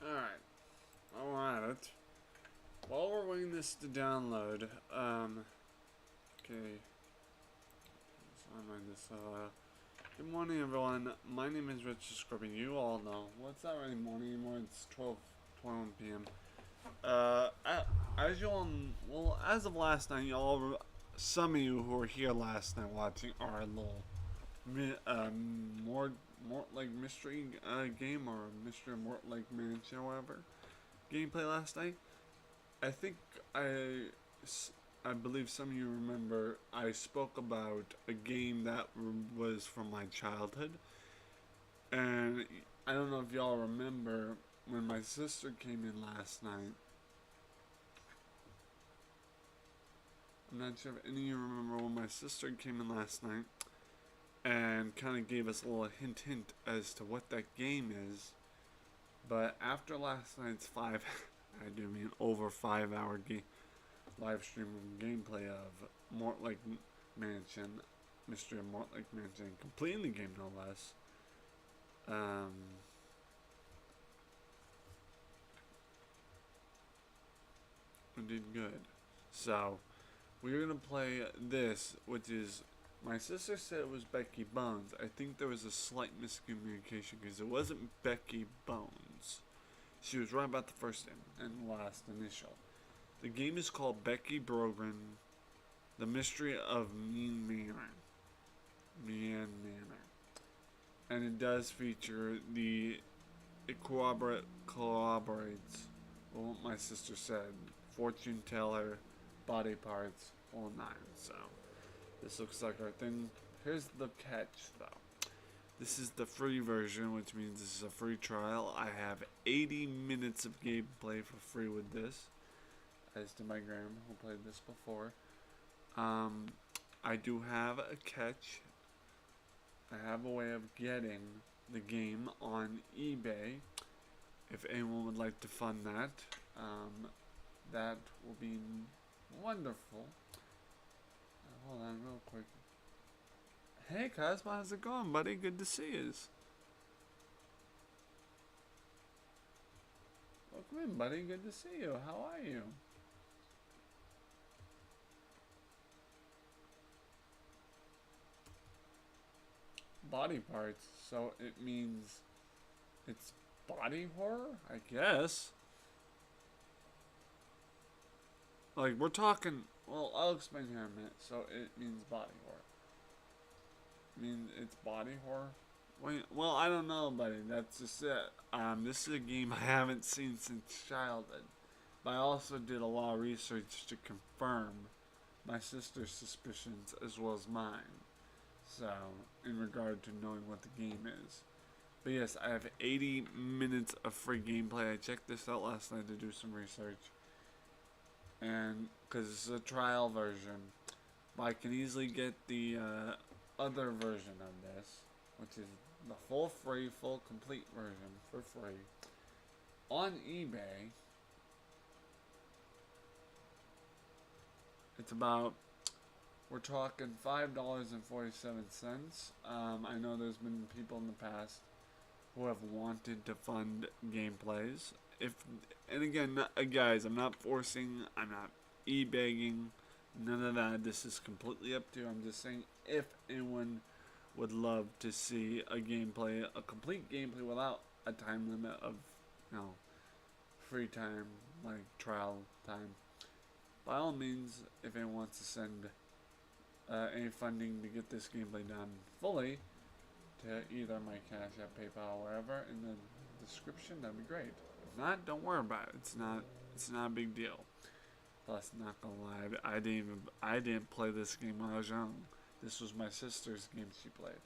Alright. Alright. While we're waiting this to download, okay. Good morning, everyone. My name is Richard Scorpion. You all know. Well, it's not really morning anymore. It's 12:21 p.m. As you all, well, as of last night, some of you who were here last night watching our little, more like mystery game or mystery more like mansion or whatever gameplay last night. I think I believe some of you remember I spoke about a game that was from my childhood, and I don't know if y'all remember when my sister came in last night. I'm not sure if any of you remember when my sister came in last night and kind of gave us a little hint as to what that game is. But after last night's I do mean over 5 hour live stream of gameplay of Mortlake Mansion, Mystery of Mortlake Mansion, completing the game no less. We did good. So we're gonna play this, which is, my sister said it was Becky Bones. I think there was a slight miscommunication because it wasn't Becky Bones. She was right about the first and last initial. The game is called Becky Brogan, The Mystery of Meane Manor. And it does feature it corroborates what my sister said. Fortune teller, body parts, all nine. So this looks like our thing. Here's the catch though. This is the free version, which means this is a free trial. I have 80 minutes of gameplay for free with this, as to my grandma who played this before. I do have a catch. I have a way of getting the game on eBay. If anyone would like to fund that, that will be wonderful. Hold on real quick. Hey Cosmo, how's it going, buddy? Good to see you. Welcome in, buddy. Good to see you. How are you? Body parts, so it means it's body horror, I guess. Like, we're talking, well, I'll explain here in a minute. So it means body horror. I mean, it's body horror. Wait, well, I don't know, buddy. That's just it. This is a game I haven't seen since childhood, but I also did a lot of research to confirm my sister's suspicions as well as mine. So, in regard to knowing what the game is. But yes, I have 80 minutes of free gameplay. I checked this out last night to do some research. And, because it's a trial version, but I can easily get the other version of this, which is the full free, full complete version for free, on eBay. It's about, we're talking $5.47. I know there's been people in the past who have wanted to fund gameplays. And again, guys, I'm not forcing, I'm not e-begging, none of that. This is completely up to you. I'm just saying, if anyone would love to see a complete gameplay without a time limit of, free time, like trial time, by all means, if anyone wants to send any funding to get this gameplay done fully to either my CashApp, PayPal, wherever in the description, that'd be great. If not, don't worry about it. It's not a big deal. Plus, not gonna lie, I didn't play this game when I was young. This was my sister's game she played.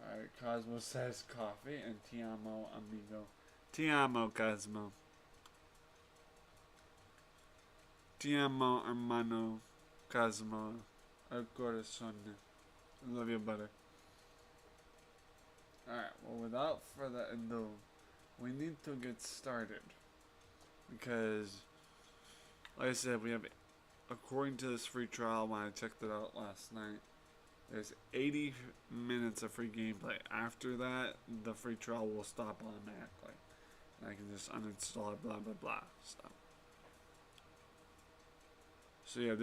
Alright, Cosmo says coffee and ti amo amigo. Ti amo, Cosmo. Ti amo hermano Cosmo. El corazón. I love you, buddy. Alright, well, without further ado, we need to get started. Because, like I said, we have, according to this free trial, when I checked it out last night, there's 80 minutes of free gameplay. After that, the free trial will stop automatically. I can just uninstall it, blah, blah, blah. So yeah,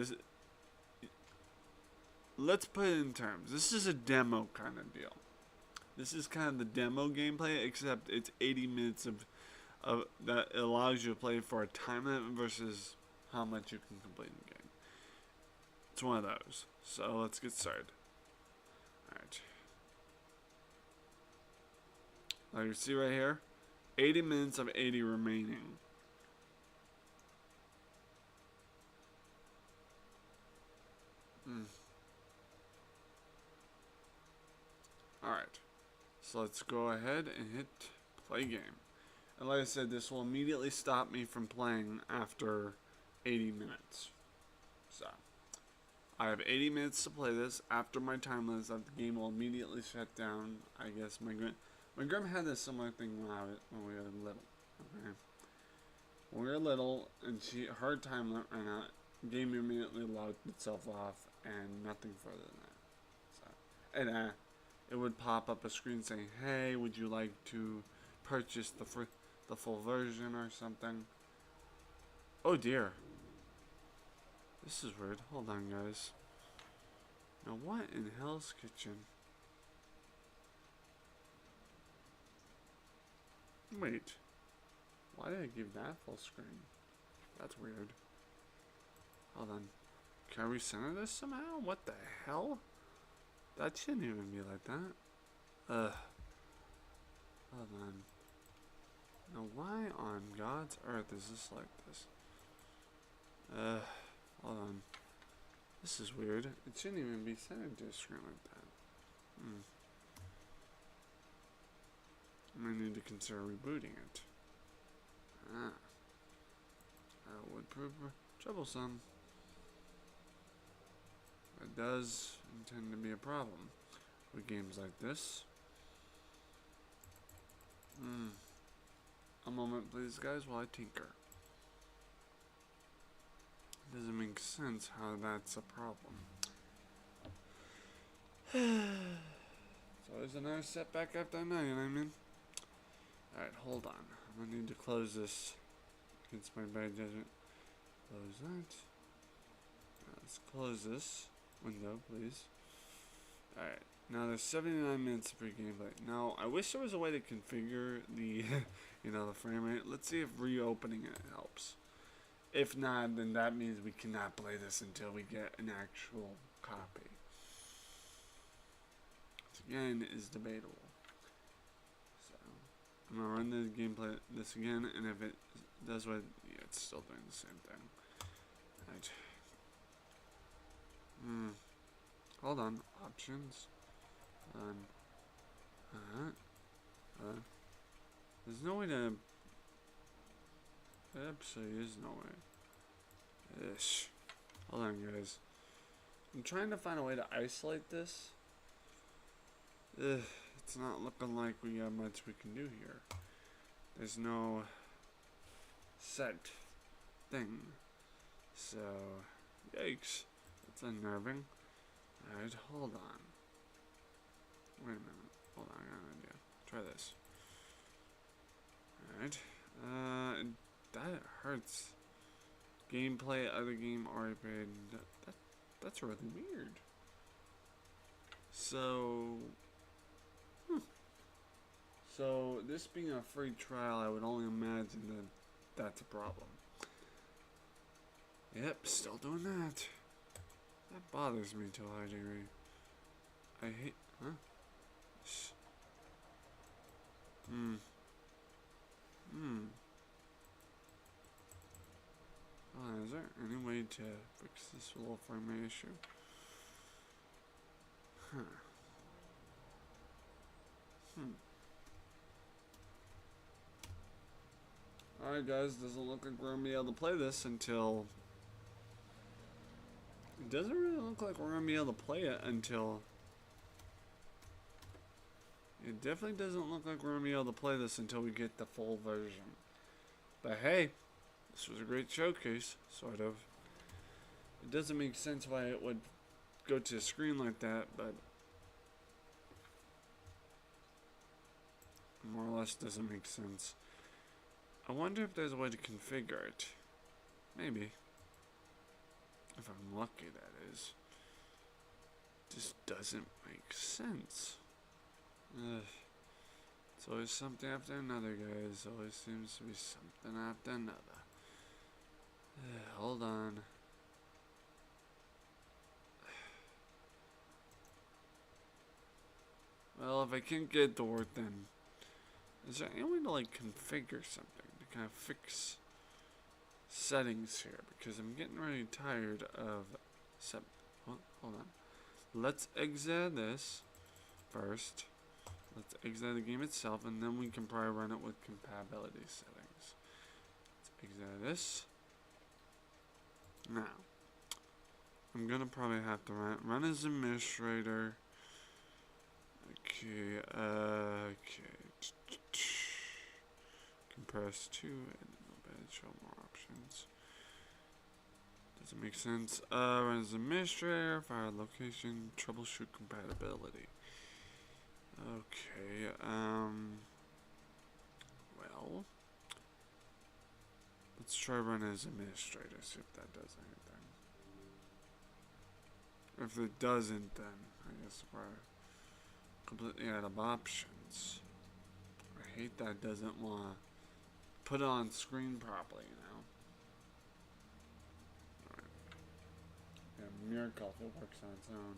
let's put it in terms. This is a demo kind of deal. This is kind of the demo gameplay, except it's 80 minutes of that allows you to play for a time limit versus how much you can complete in the game. It's one of those. So let's get started. Alright. Like you see right here, 80 minutes of 80 remaining. Alright. So let's go ahead and hit play game. And like I said, this will immediately stop me from playing after 80 minutes. So, I have 80 minutes to play this. After my time limit, the game will immediately shut down. I guess my grandma had this similar thing when we were little. Okay, when we were little, and her time limit ran out, the game immediately logged itself off, and nothing further than that. So, and it would pop up a screen saying, "Hey, would you like to purchase the full version or something?" Oh dear. This is weird. Hold on, guys. Now, what in Hell's Kitchen? Wait. Why did I give that full screen? That's weird. Hold on. Can I recenter this somehow? What the hell? That shouldn't even be like that. Ugh. Hold on. Now, why on God's earth is this like this? Hold on. This is weird. It shouldn't even be centered to a screen like that. I might need to consider rebooting it. That would prove troublesome. It does intend to be a problem with games like this. A moment, please, guys, while I tinker. It doesn't make sense how that's a problem. So there's another setback after another, you know what I mean? Alright, hold on. I'm gonna need to close this against my bad judgment. Close that. Now let's close this window, please. Alright, now there's 79 minutes of free gameplay. Now, I wish there was a way to configure the, the frame rate. Let's see if reopening it helps. If not, then that means we cannot play this until we get an actual copy. Which again is debatable. So I'm gonna run this again, and if it does what, yeah, it's still doing the same thing. Right. Hold on. Options. There's no way to. There absolutely is no way. Ish. Hold on, guys. I'm trying to find a way to isolate this. It's not looking like we got much we can do here. There's no set thing. So, yikes. That's unnerving. Alright, hold on. Wait a minute. Hold on, I got an idea. Try this. Alright. That hurts. Gameplay, other game, already paid. That's really weird. So, So, this being a free trial, I would only imagine that that's a problem. Yep, still doing that. That bothers me to a high degree. I hate, huh? Is there any way to fix this little frame rate issue? Alright guys, doesn't look like we're going to be able to play this until... It doesn't really look like we're going to be able to play it until... It definitely doesn't look like we're going to be able to play this until we get the full version. But hey, this was a great showcase, sort of. It doesn't make sense why it would go to a screen like that, but... more or less doesn't make sense. I wonder if there's a way to configure it. Maybe. If I'm lucky, that is. This doesn't make sense. Ugh. It's always something after another, guys. Always seems to be something after another. Hold on. Well, if I can't get it to work, then is there any way to like configure something to kind of fix settings here? Because I'm getting really tired of hold on. Let's exit this first. Let's exit the game itself, and then we can probably run it with compatibility settings. Let's exit this. Now, I'm gonna probably have to run as administrator. Okay, compress to, and then show more options. Doesn't make sense. Run as administrator, fire location, troubleshoot compatibility. Okay, well, let's try run as administrator, see if that does anything. If it doesn't, then I guess we're completely out of options. I hate that it doesn't want to put it on screen properly, you know? Alright. Yeah, BuyMeACoffee works on its own.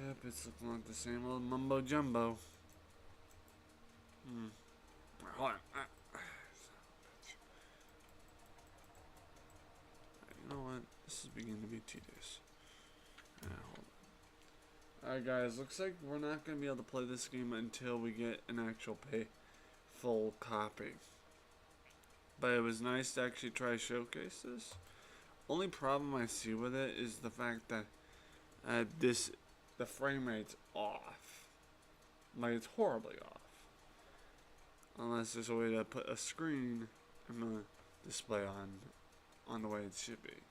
Yep, it's looking like the same old mumbo jumbo. Hold on. You know what? This is beginning to be tedious. Hold on. Alright guys, looks like we're not going to be able to play this game until we get an actual full copy. But it was nice to actually try to showcase this. Only problem I see with it is the fact that the frame rate's off. Like, it's horribly off. Unless there's a way to put a screen and a display on the way it should be.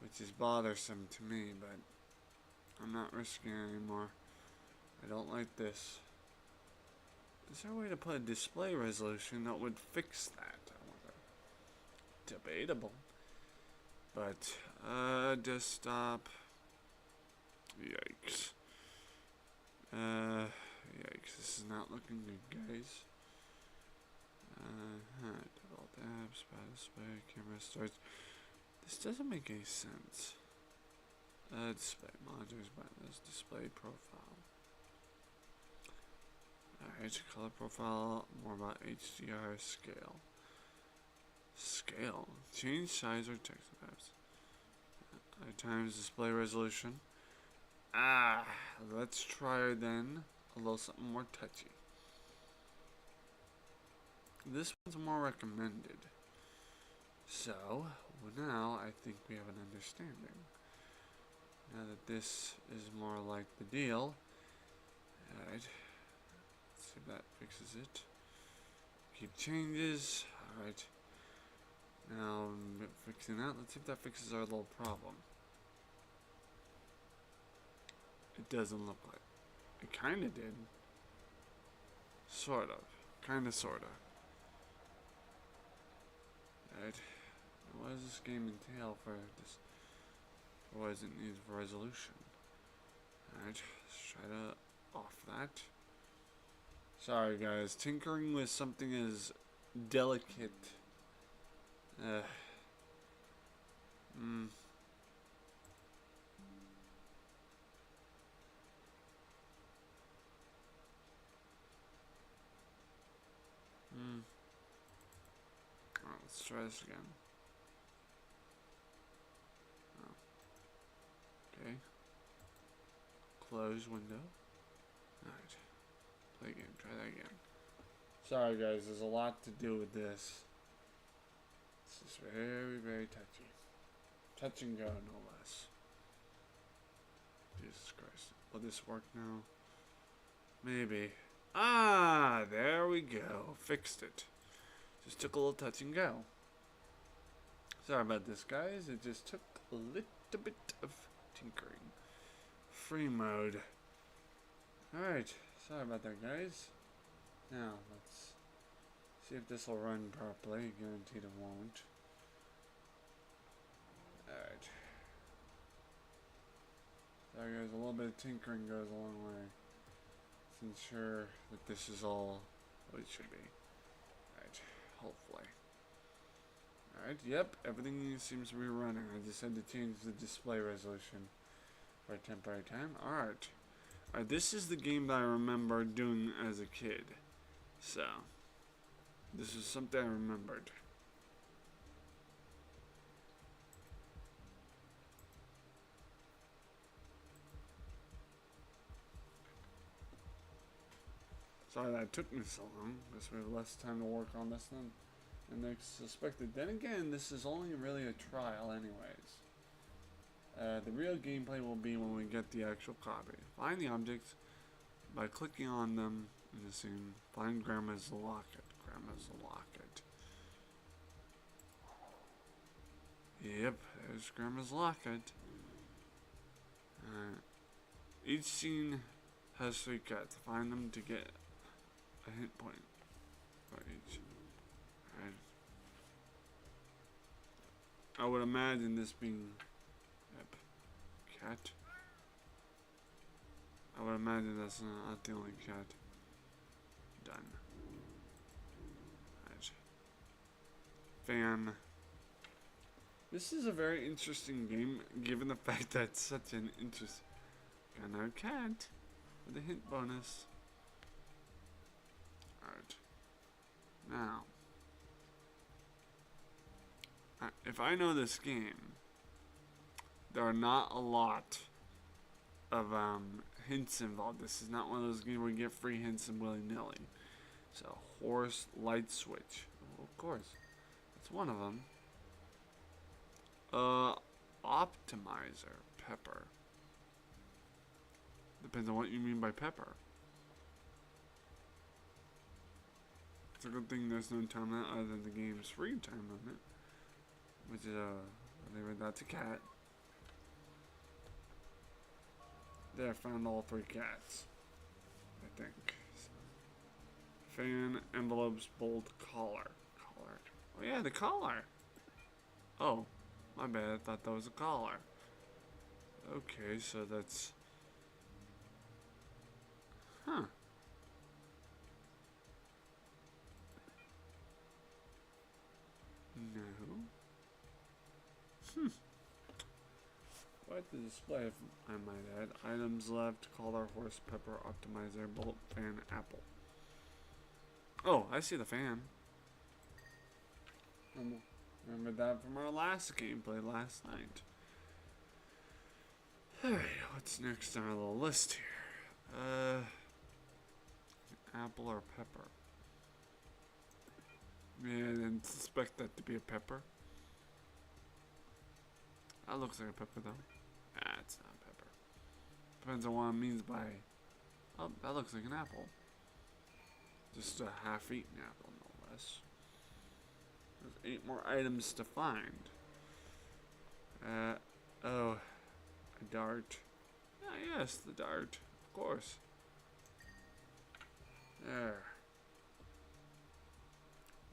Which is bothersome to me, but I'm not risking it anymore. I don't like this. Is there a way to put a display resolution that would fix that? I wonder. Debatable. But, desktop. Yikes. Yikes. This is not looking good, guys. Default apps, spot display, camera starts. This doesn't make any sense. Display monitors, buttons, display profile. Alright, color profile, more about HDR, scale. Scale. Change size or text maps. Times display resolution. Let's try then a little something more touchy. This one's more recommended. So, now I think we have an understanding. Now that this is more like the deal. Alright. Let's see if that fixes it. Keep changes. Alright. Now, fixing that. Let's see if that fixes our little problem. It doesn't look like. It kinda did. Sort of. Kinda, sorta. Alright. What does this game entail for this? Or what does it need for resolution? Alright. Let's try to off that. Sorry guys. Tinkering with something as delicate. Alright, let's try this again. Okay. Close window. Alright. Play again. Try that again. Sorry guys, there's a lot to do with this. This is very, very touchy. Touch and go, no less. Jesus Christ. Will this work now? Maybe. There we go. Fixed it. Just took a little touch and go. Sorry about this, guys. It just took a little bit of tinkering. Free mode. Alright. Sorry about that, guys. Now, let's See if this will run properly. Guaranteed it won't. Alright. There goes a little bit of tinkering goes a long way. To ensure that this is all what it should be. Alright, hopefully. Alright, yep, everything seems to be running. I just had to change the display resolution for a temporary time. Alright. Alright, this is the game that I remember doing as a kid. So, this is something I remembered. Sorry that it took me so long. Guess we have less time to work on this than I suspected. Then again, this is only really a trial anyways. The real gameplay will be when we get the actual copy. Find the objects by clicking on them in the scene. Find Grandma's locket. Grandma's locket. Yep, there's Grandma's locket. Each scene has 3 cats. Find them to get a hit point for each. Alright. I would imagine this being cat. I would imagine that's not the only cat. Done. Right. Fan. This is a very interesting game, given the fact that it's such an interesting kind of cat with a hint bonus. Alright. Now, if I know this game, there are not a lot of hints involved. This is not one of those games where you get free hints and willy-nilly. So, horse light switch. Oh, of course. That's one of them. Optimizer. Pepper. Depends on what you mean by pepper. It's a good thing there's no time limit other than the game's free time limit. Which is, that's a cat. There, I found all 3 cats. I think. Fan, envelopes, bolt, collar. Collar. Oh yeah, the collar. Oh, my bad. I thought that was a collar. Okay, so that's... Huh. No. Quite the display, if I might add. Items left, collar, horse, pepper, optimizer, bolt, fan, apple. Oh, I see the fan. Remember that from our last gameplay last night. Alright, what's next on our little list here? Apple or pepper? Yeah, I didn't suspect that to be a pepper. That looks like a pepper though. Ah, it's not pepper. Depends on what it means by... Oh, that looks like an apple. Just a half-eaten apple, no less. There's 8 more items to find. Oh, a dart. Ah, yes, the dart. Of course. There.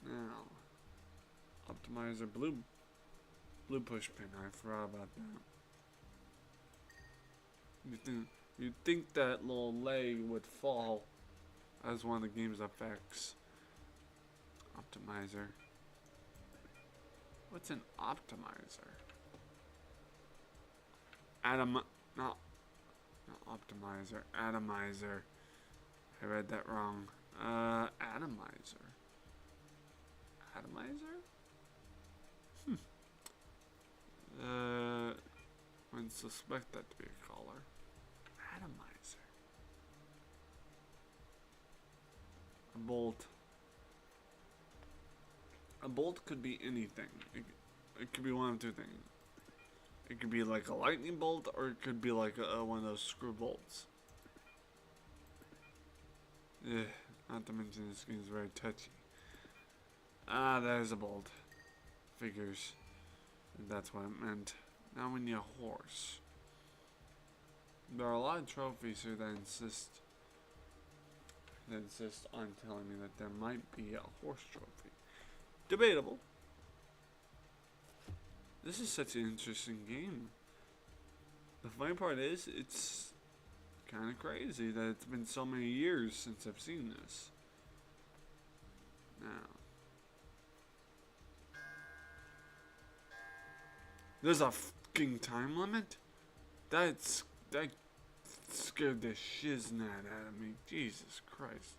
Now, optimizer blue push pin. I forgot about that. You'd think that little leg would fall as one of the game's effects. Optimizer. What's an optimizer? Not optimizer. Atomizer. I read that wrong. Atomizer. Atomizer? Wouldn't suspect that to be a collar. Atomizer. A bolt. A bolt could be anything. It could be one of 2 things. It could be like a lightning bolt, or it could be like one of those screw bolts. Yeah, not to mention this game is very touchy. Ah, there's a bolt. Figures. That's what it meant. Now we need a horse. There are a lot of trophies here that insist insist on telling me that there might be a horse trophy. Debatable. This is such an interesting game. The funny part is, it's kind of crazy that it's been so many years since I've seen this. Now, there's a fucking time limit? That scared the shiznat out of me. Jesus Christ.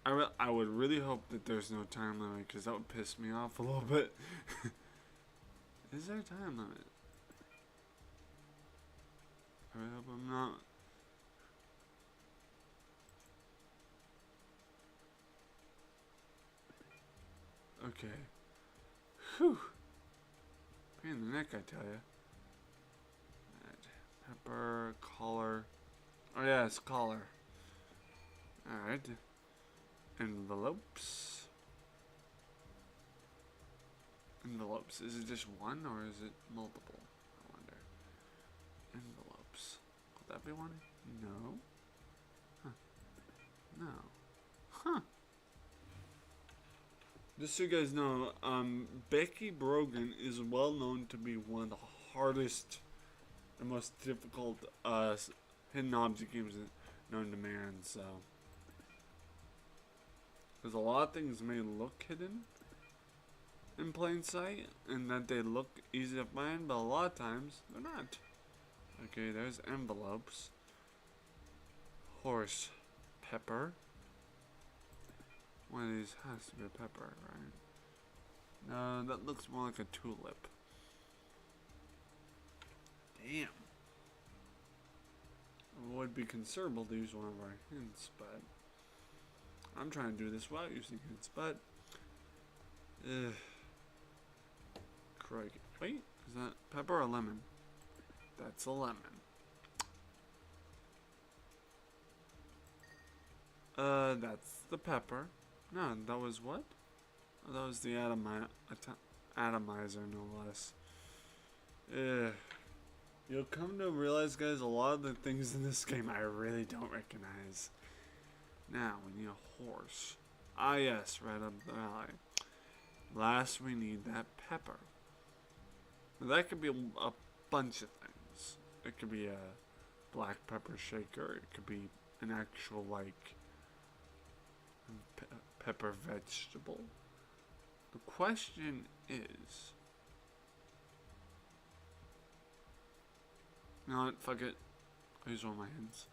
I would really hope that there's no time limit, because that would piss me off a little bit. Is there a time limit? I really hope I'm not. Okay. Whew. Pain in the neck, I tell ya. Pepper, collar. Oh yeah, it's collar. Alright. Envelopes. Envelopes. Is it just one or is it multiple? I wonder. Envelopes. Could that be one? No. Huh. No. Huh. Just so you guys know, Becky Brogan is well known to be one of the hardest and most difficult hidden object games known to man, so. Because a lot of things may look hidden in plain sight, and that they look easy to find, but a lot of times they're not. Okay, there's envelopes. Horse. Pepper. One of these has to be a pepper, right? No, that looks more like a tulip. Damn. It would be considerable to use one of our hints, but I'm trying to do this without using hints, but Craig. Wait, is that pepper or lemon? That's a lemon. That's the pepper. No, that was what? Oh, that was the atomizer, no less. You'll come to realize, guys, a lot of the things in this game I really don't recognize. Now, we need a horse. Ah, yes, right up the alley. Last, we need that pepper. Now, that could be a bunch of things. It could be a black pepper shaker. It could be an actual, like, pepper vegetable. The question is, you know what, fuck it, I'll use one of my hands.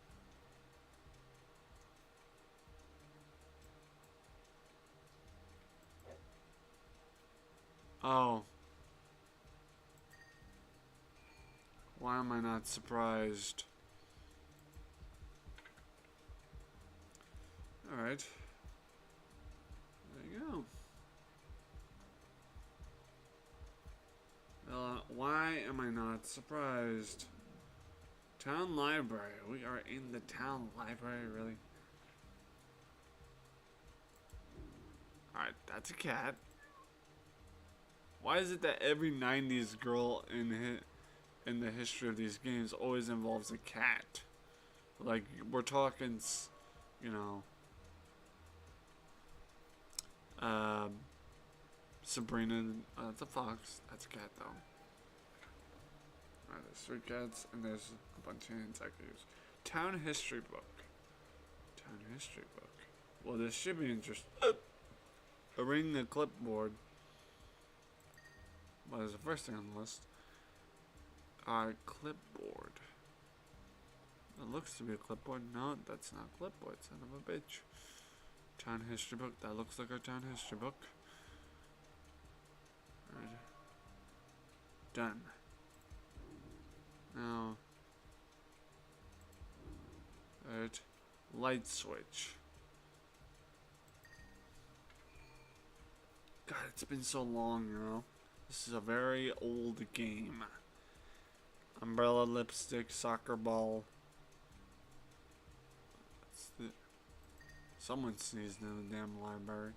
Oh, why am I not surprised? Alright. There you go. Why am I not surprised? Town library. We are in the town library, really? Alright, that's a cat. Why is it that every 90s girl in the history of these games always involves a cat? Like, we're talking, you know, Sabrina. That's a fox. That's a cat, though. Alright, there's 3 cats, and there's a bunch of hints I could use. Town history book. Town history book. Well, this should be interesting. Arranging a clipboard. What is the first thing on the list? Alright, clipboard. It looks to be a clipboard. No, that's not a clipboard. Son of a bitch. Town history book. That looks like our town history book. Alright. Done. Now. Alright. Light switch. God, it's been so long, you know. This is a very old game. Umbrella, lipstick, soccer ball. Someone sneezed in the damn library.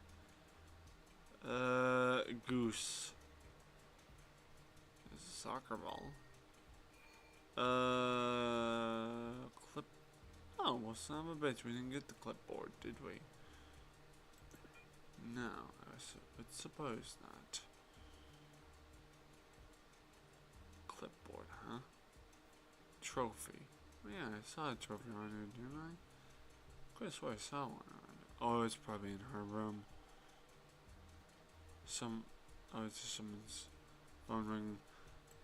Goose. This is a soccer ball. Clip. Oh, well, son of a bitch, we didn't get the clipboard, did we? No, I would suppose not. Clipboard, huh? Trophy. Oh, yeah, I saw a trophy on here, didn't I? Could have swore I saw one on it. Oh, it's probably in her room. Oh, it's just someone's phone ringing.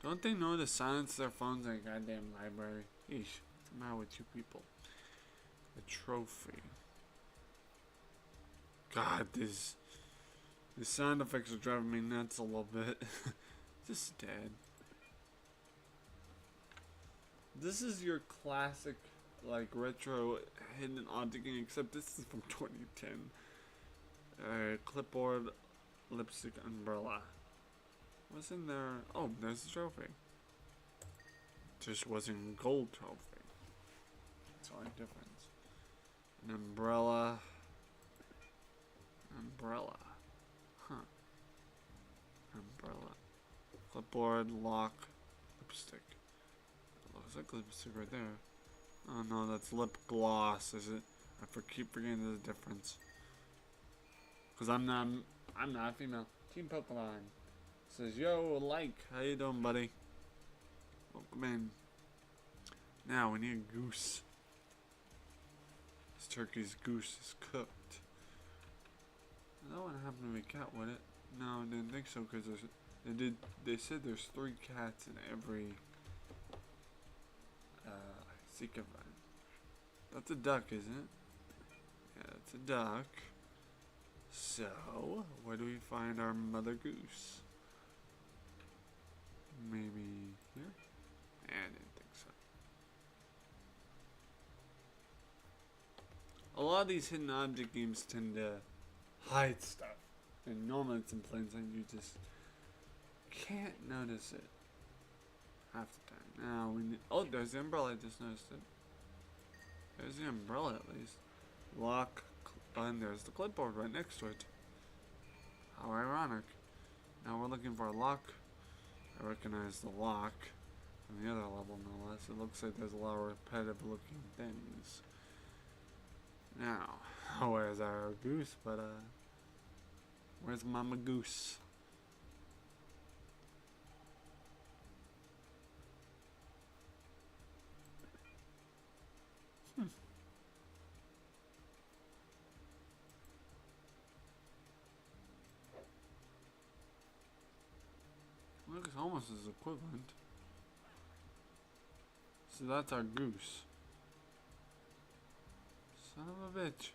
Don't they know to silence their phones in a goddamn library? Eesh, what's the matter with you people? The trophy. God, these sound effects are driving me nuts a little bit. Just dead. This is your classic, like, retro hidden object game, except this is from 2010. Clipboard, lipstick, umbrella. What's in there? Oh, there's the trophy. Just wasn't gold trophy. That's the only difference. An umbrella. Umbrella. Huh. Umbrella. Clipboard, lock, lipstick. It looks like lipstick right there. Oh no, that's lip gloss, is it? Keep forgetting there's a difference. Cause I'm not a female. Team Pokemon says, yo, like, how you doing, buddy? Welcome in. Now we need a goose. This turkey's goose is cooked. That wouldn't happen to be a cat, would it? No, I didn't think so, because they said there's 3 cats in every seek event. That's a duck, isn't it? Yeah, that's a duck. So, where do we find our mother goose? Maybe here? I didn't think so. A lot of these hidden object games tend to hide stuff. And normally it's in plain sight, you just can't notice it half the time. Now we need. Oh, there's the umbrella, I just noticed it. There's the umbrella at least. Lock, and there's the clipboard right next to it. How ironic. Now we're looking for a lock. I recognize the lock from the other level, no less. It looks like there's a lot of repetitive looking things. Now, where's our goose? But, where's Mama Goose? Look, it's almost as equivalent. So that's our goose. Son of a bitch.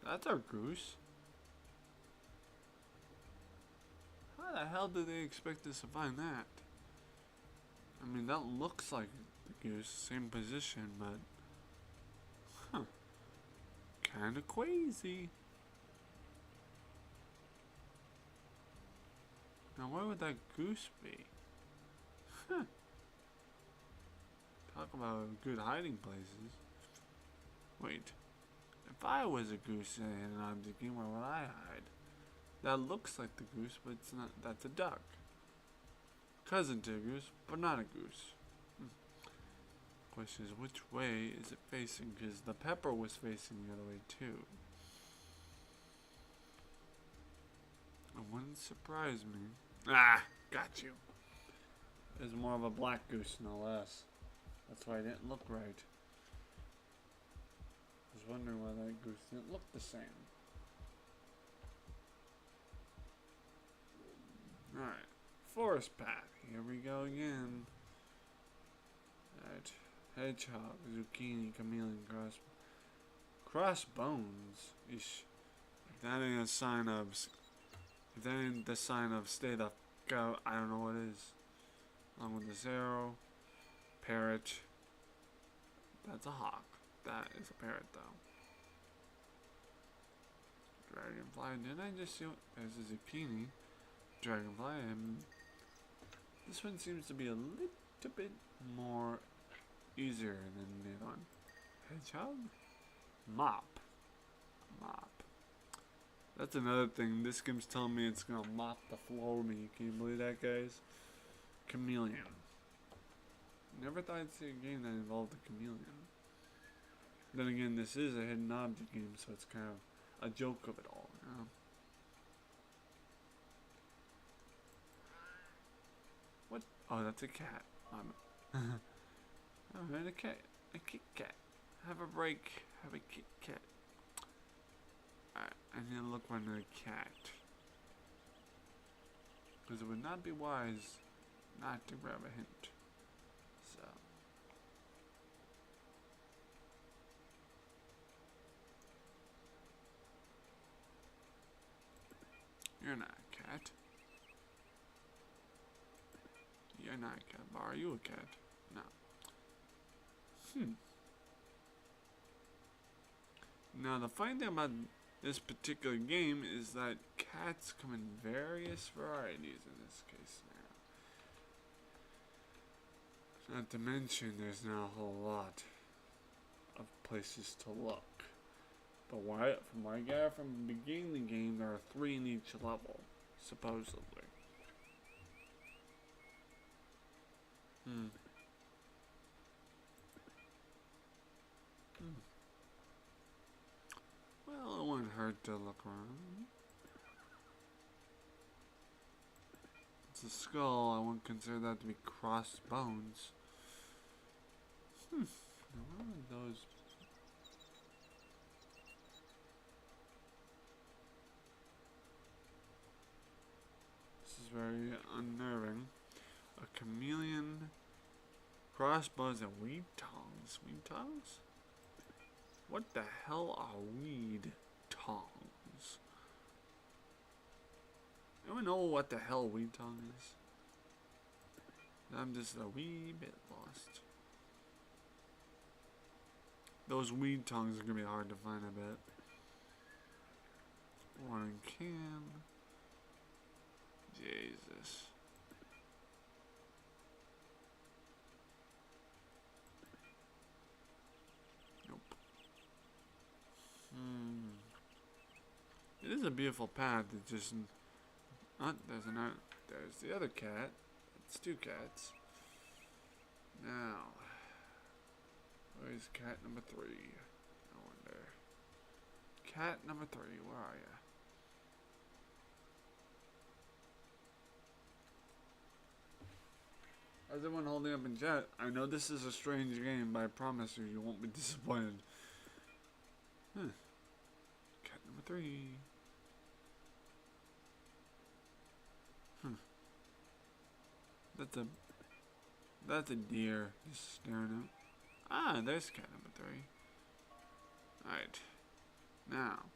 That's our goose. How the hell do they expect us to find that? I mean, that looks like the goose, same position, but... Huh. Kinda crazy. Now, where would that goose be? Huh. Talk about good hiding places. Wait. If I was a goose in an object game, where would I hide? That looks like the goose, but it's not. That's a duck. Cousin to a goose, but not a goose. Question is, which way is it facing? Because the pepper was facing the other way too. It wouldn't surprise me. Ah, got you. It's more of a black goose, no less. That's why it didn't look right. I was wondering why that goose didn't look the same. Alright. Forest path. Here we go again. Alright. Hedgehog, zucchini, chameleon, crossbones. Ish. If that ain't a sign of... If that ain't the sign of stay the f*** out, I don't know what is. Along with this arrow. Parrot. That's a hawk. That is a parrot, though. Dragonfly. Didn't I just see what... There's a zucchini. Dragonfly. And this one seems to be a little bit more easier than the other one. Hedgehog? Mop. Mop. That's another thing. This game's telling me it's gonna mop the floor with me. Can you believe that, guys? Chameleon. Never thought I'd see a game that involved a chameleon. Then again, this is a hidden object game, so it's kind of a joke of it all, you know? What? Oh, that's a cat. Alright, a cat. A Kit Kat. Have a break. Have a Kit Kat. Alright, I need to look for another cat. Because it would not be wise not to grab a hint. So. You're not a cat. You're not a cat. But are you a cat? No. Now, the funny thing about this particular game is that cats come in various varieties in this case now. Not to mention, there's not a whole lot of places to look. But from what I got from the beginning of the game, there are 3 in each level, supposedly. Well, it wouldn't hurt to look around. It's a skull. I wouldn't consider that to be crossed bones. Now, what are those? This is very unnerving. A chameleon, crossbows, and weed tongs. Weed tongs? What the hell are weed tongs? Anyone know what the hell weed tongue is? I'm just a wee bit lost. Those weed tongues are gonna be hard to find, I bet. One can. Jesus. Nope. It is a beautiful path. It just. There's the other cat. It's 2 cats. Now, where's cat number 3? I wonder. Cat number 3, where are you? How's everyone holding up in chat? I know this is a strange game, but I promise you won't be disappointed. Cat number 3. That's a deer just staring out. Ah, there's cat number 3. Alright. Now,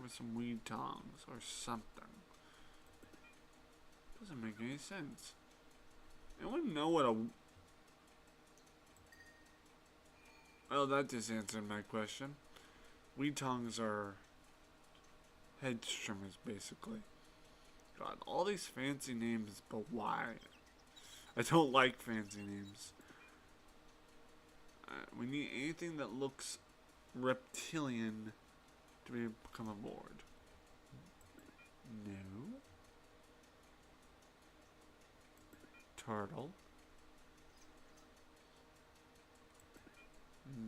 with some weed tongs or something. Doesn't make any sense. Anyone know what a... Well, that just answered my question. Weed tongs are head trimmers, basically. God, all these fancy names, but why? I don't like fancy names. We need anything that looks reptilian to become aboard. No. Turtle.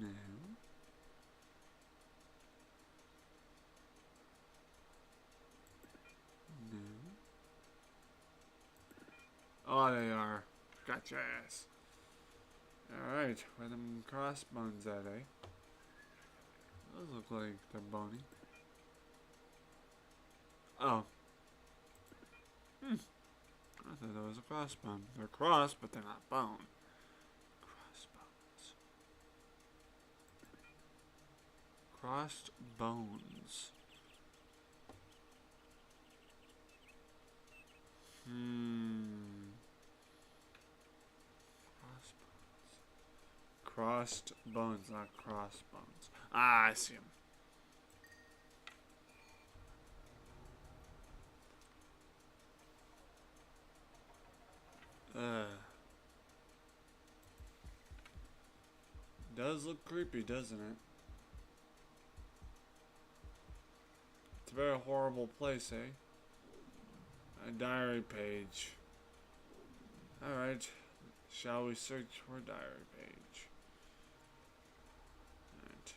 No. No. Oh, they are. Got your ass. Alright, where them crossbones at, eh? Those look like they're bony. Oh. I thought that was a crossbone. They're crossed, but they're not bone. Crossbones. Crossed bones. Crossed bones, not crossbones. Ah, I see them. Does look creepy, doesn't it? It's a very horrible place, eh? A diary page. Alright. Shall we search for a diary page? Alright.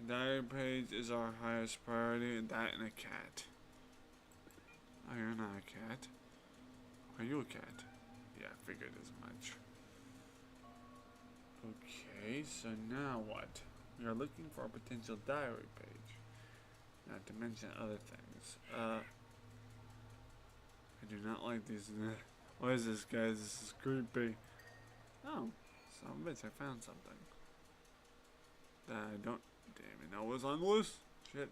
Diary page is our highest priority, that and a cat. Oh, you're not a cat. Are you a cat? Yeah, I figured as much. Okay, so now what? We are looking for a potential diary page. Not to mention other things. I do not like these. What is this, guys? This is creepy. Oh, son of a bitch, I found something. That I don't even know was on the list. Shit.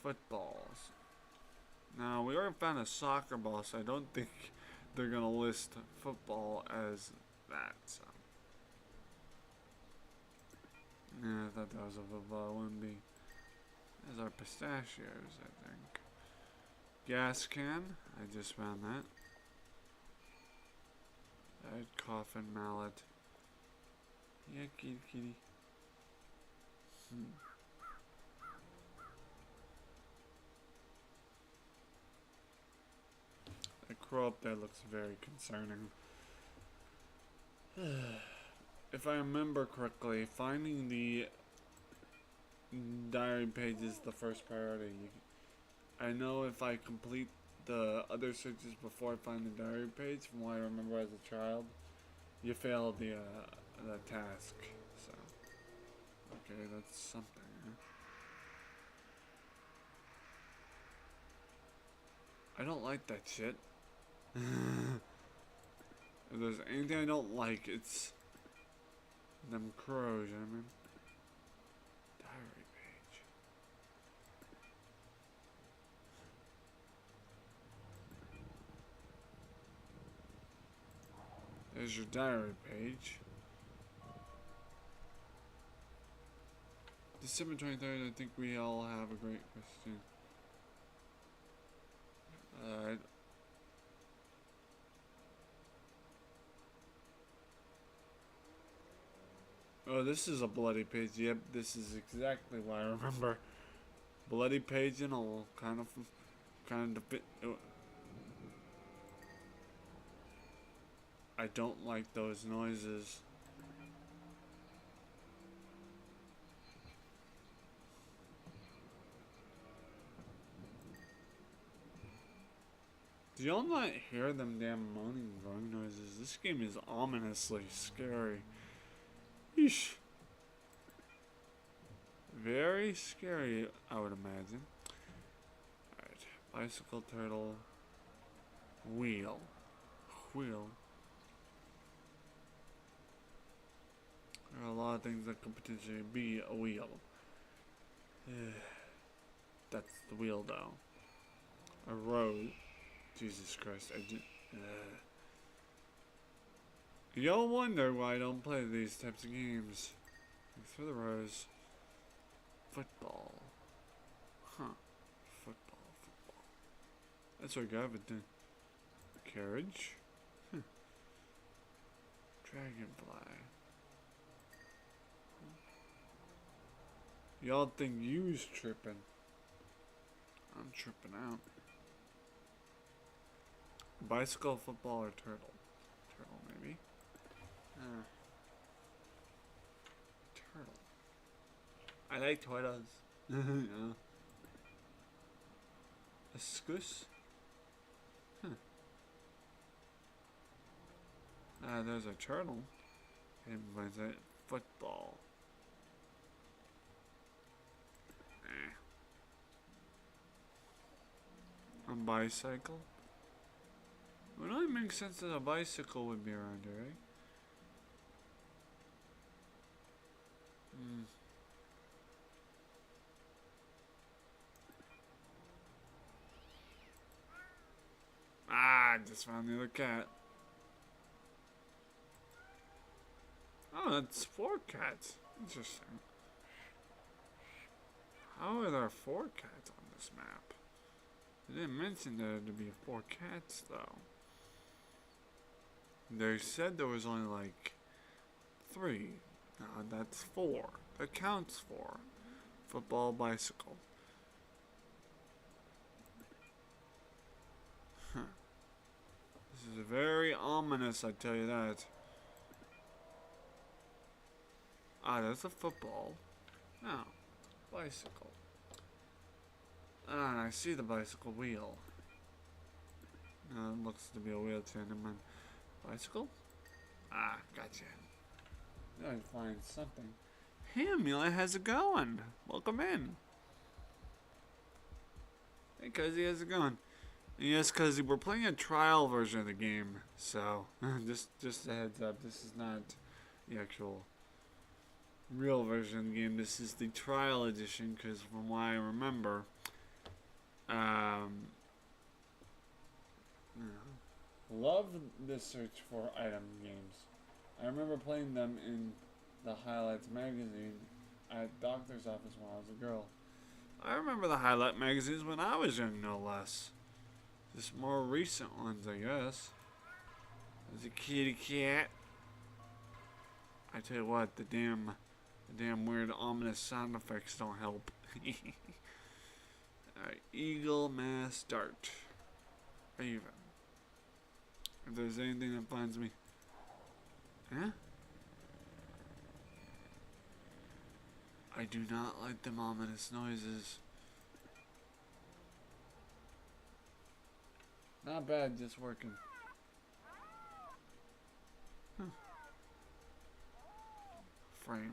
Footballs. Now, we already found a soccer ball, so I don't think they're gonna list football as that, so. Yeah, I thought that was a football, wouldn't be. There's our pistachios, I think. Gas can, I just found that. Coffin mallet. Yeah, kitty kitty. That crow up there looks very concerning. If I remember correctly, finding the diary page is the first priority. I know if I complete the other searches before I find the diary page, from what I remember as a child, you fail the task. So, okay, that's something. Huh? I don't like that shit. If there's anything I don't like, it's them crows, you know what I mean? Diary page. There's your diary page. December 23rd, I think we all have a great question. Alright. Oh, this is a bloody page. Yep, this is exactly what I remember. Bloody page and all. Kind of fit. I don't like those noises. Do y'all not hear them damn moaning growing noises? This game is ominously scary. Yeesh. Very scary, I would imagine. Alright. Bicycle, turtle, wheel. Wheel. There are a lot of things that could potentially be a wheel. That's the wheel, though. A road. Jesus Christ, I did. Y'all wonder why I don't play these types of games. Thanks for the rose. Football. Huh. Football. That's what got it done. Carriage. Dragonfly. Y'all think you's tripping. I'm tripping out. Bicycle, football, or turtle? Turtle, maybe. Turtle. I like turtles. Yeah. A scoose? There's a turtle. And what's it? Football. A bicycle? Would only make sense that a bicycle would be around here, right? I just found the other cat. Oh, that's 4 cats. Interesting. How are there 4 cats on this map? They didn't mention there to be 4 cats, though. They said there was only like 3. No, that's 4. That counts 4. Football, bicycle. This is very ominous, I tell you that. Ah, that's a football. Oh, bicycle. Ah, I see the bicycle wheel. No, it looks to be a wheelchair. Never mind. Bicycle? Ah, gotcha. Now I find something. Hey, Amelia, how's it going? Welcome in. Hey, Cuzzy, how's it going? And yes, Cuzzy, we're playing a trial version of the game, so just a heads up. This is not the actual real version of the game. This is the trial edition, because from what I remember, love the search for item games. I remember playing them in the Highlights magazine at doctor's office when I was a girl. I remember the Highlight magazines when I was young, no less. Just more recent ones, I guess. There's a kitty cat. I tell you what, the damn weird ominous sound effects don't help. Alright, eagle, mass, dart. Even. If there's anything that finds me. Huh? I do not like them ominous noises. Not bad, just working. Huh. Frame.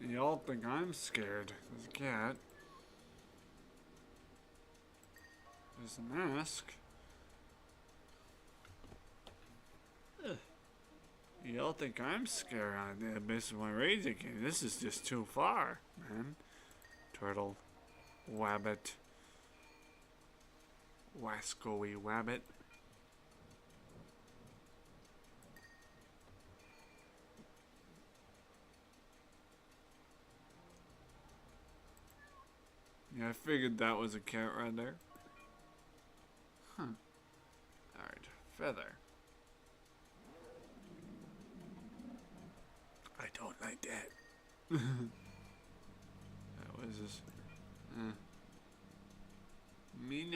Y'all think I'm scared. There's a cat. There's a mask. Ugh. Y'all think I'm scared on the abyss of my rage again. This is just too far, man. Turtle. Wabbit. Wascoey Wabbit. Yeah, I figured that was a cat right there. Huh. Alright, feather. I don't like that. What is this? Meane.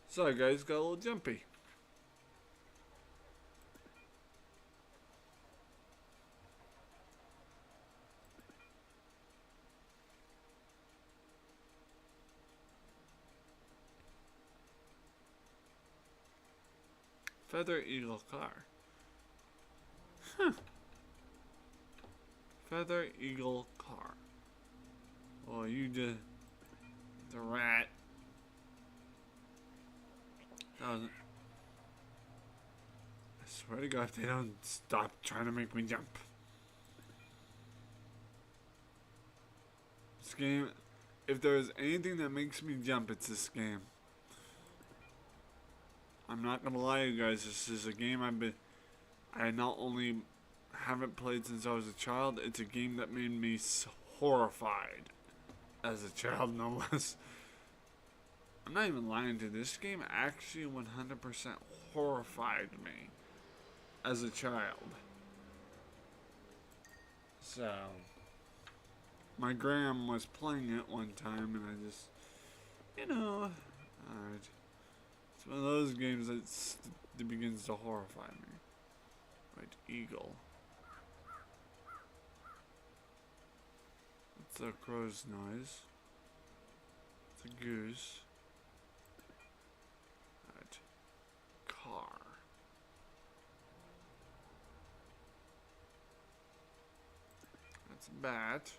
Sorry guys, got a little jumpy. Feather Eagle car. Huh. Feather Eagle car. Oh, you did the rat. That was, I swear to God, if they don't stop trying to make me jump. This game, if there's anything that makes me jump, it's this game. I'm not gonna lie to you guys, this is a game I not only haven't played since I was a child, it's a game that made me horrified as a child, no less. I'm not even lying to you, this game actually 100% horrified me as a child. So, my gram was playing it one time and I just, alright. It's one of those games that begins to horrify me. Right, eagle. What's a crow's noise? It's a goose. Right. Car. That's a bat.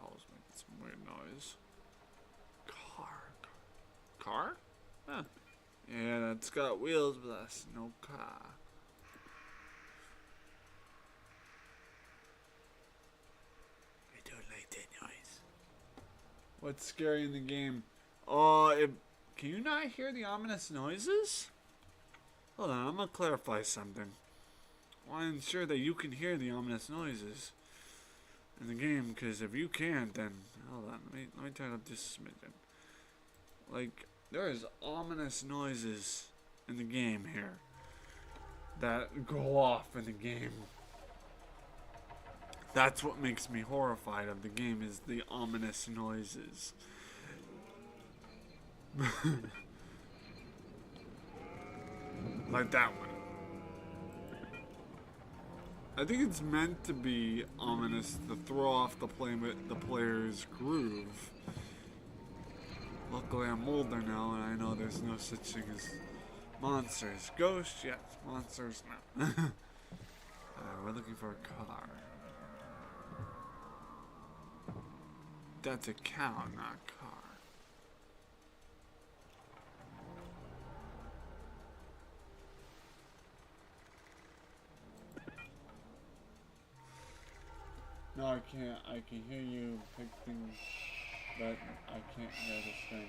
Owl's making some weird noise. Car? Huh. Yeah, that's got wheels, but that's no car. I don't like that noise. What's scary in the game? Can you not hear the ominous noises? Hold on, I'm gonna clarify something. I want to ensure that you can hear the ominous noises in the game, because if you can't, then hold on, let me turn up just a smidgen. Like, there is ominous noises in the game here. that go off in the game. That's what makes me horrified of the game, is the ominous noises. Like that one. I think it's meant to be ominous to throw off the player's groove. Luckily I'm older now and I know there's no such thing as monsters. Ghosts, yes. Monsters, no. We're looking for a car. That's a cow, not a car. No, I can't. I can hear you pick things, but I can't hear the sky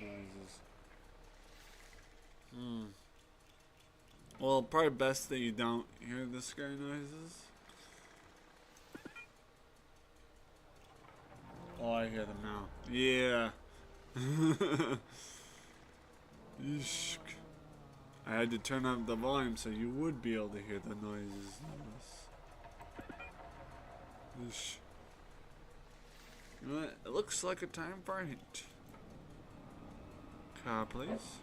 noises. Well, probably best that you don't hear the sky noises. Oh, I hear them now. Yeah. Eesh. I had to turn up the volume so you would be able to hear the noises. Eesh. You know what? It looks like a time for a hint. Car, please.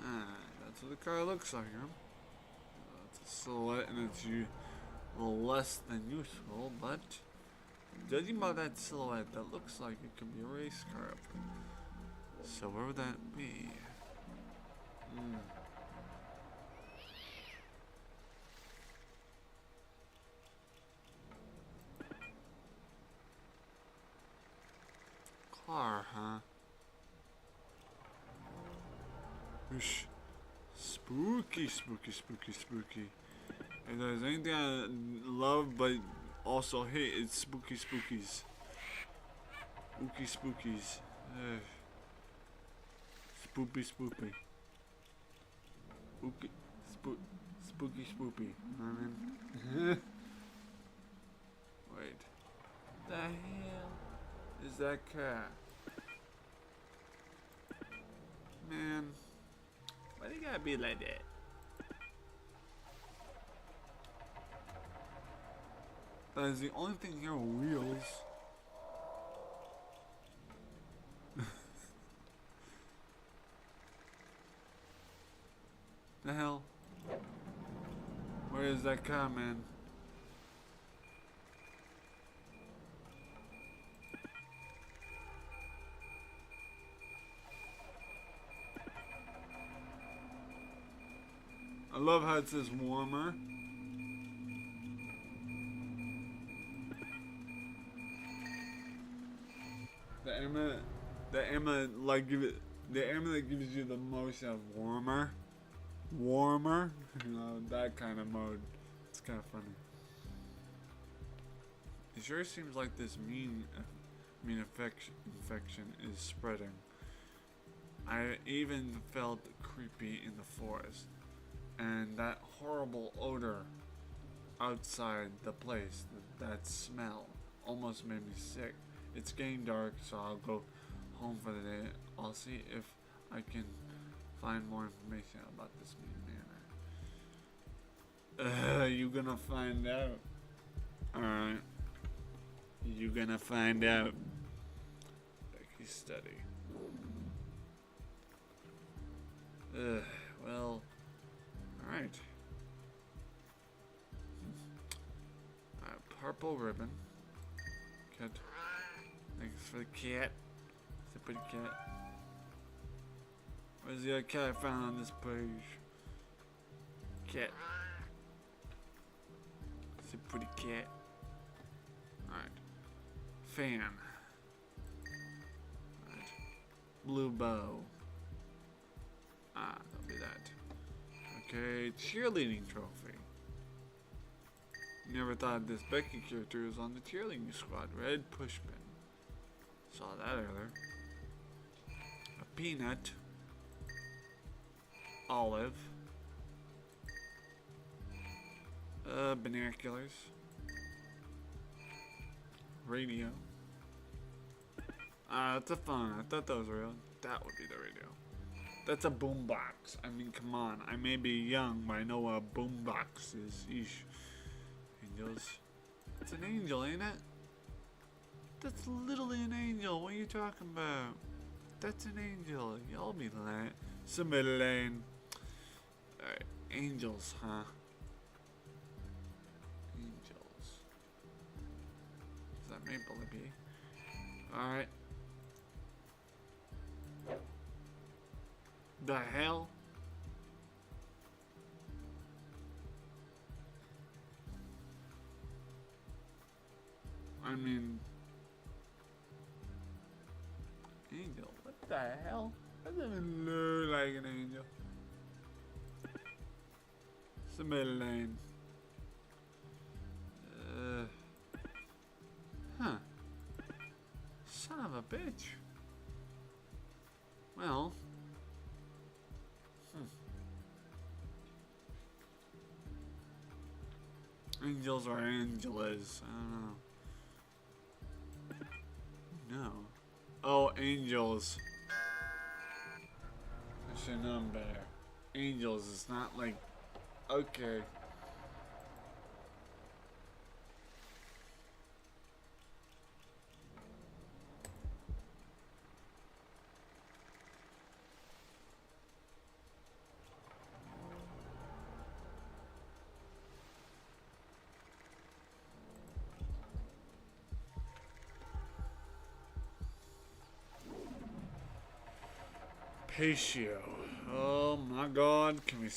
That's what the car looks like, huh? It's a silhouette and it's a little less than useful, but judging by that silhouette, that looks like it could be a race car. So where would that be? Car, huh? Whoosh. Spooky, spooky, spooky, spooky. If there's anything I love but also hate, it's spooky spookies. Spooky spookies. Spoopy spoopy. Spooky spooky spoopy. You know what I mean? Wait. The hell is that cat? Man, why do you gotta be like that? That is the only thing here with wheels. The hell? Where is that car, man? I love how it says warmer. The ammo that gives you the most of warmer, you know, that kind of mode. It's kind of funny. It sure seems like this mean infection is spreading. I even felt creepy in the forest, and that horrible odor outside the place, that smell, almost made me sick. It's getting dark, so I'll go home for the day. I'll see if I can find more information about this Manor. You gonna find out. Alright. You gonna find out. Becky study. Well, alright. Purple ribbon. Cat. Thanks for the cat. It's a pretty cat. Where's the other cat I found on this page? Cat. It's a pretty cat. Alright. Fan. Alright. Blue bow. That'll be that. Okay, cheerleading trophy. Never thought this Becky character was on the cheerleading squad. Red pushpin. Saw that earlier. A peanut. Olive. Binoculars. Radio. That's a phone. I thought that was real. That would be the radio. That's a boombox. I mean, come on. I may be young, but I know what a boombox is. Eesh. Angels. It's an angel, ain't it? That's literally an angel. What are you talking about? That's an angel. Y'all be lying. Submit lane. Alright. Angels, huh? Angels. Is that Maple Bee? Alright. The hell? I mean, angel. What the hell? That doesn't look like an angel. Submit lane. Huh. Son of a bitch. Well. Angels or Angelas. I don't know. No. Oh, angels. I should have known better. Angels is not like. Okay. Patio. Oh my god. Can we.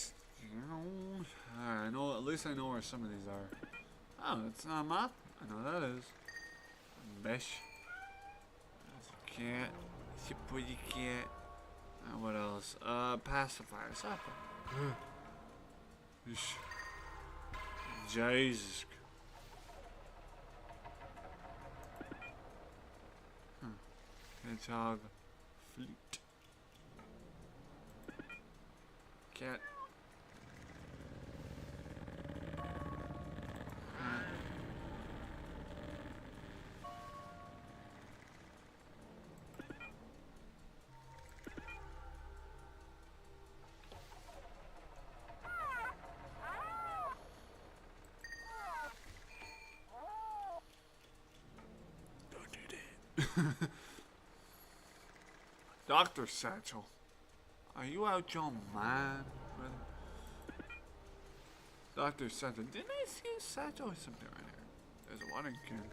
I know. At least I know where some of these are. Oh, it's not a map. I know that is. Mesh. That's a cat. It's a pretty cat. What else? Pacifier. Supper. Jesus. Hedgehog. Flute. Cat. Don't do that. Dr. Satchel. Are you out your mind, brother? Dr. Satchel. Didn't I see a satchel or something right here? There's a watering can.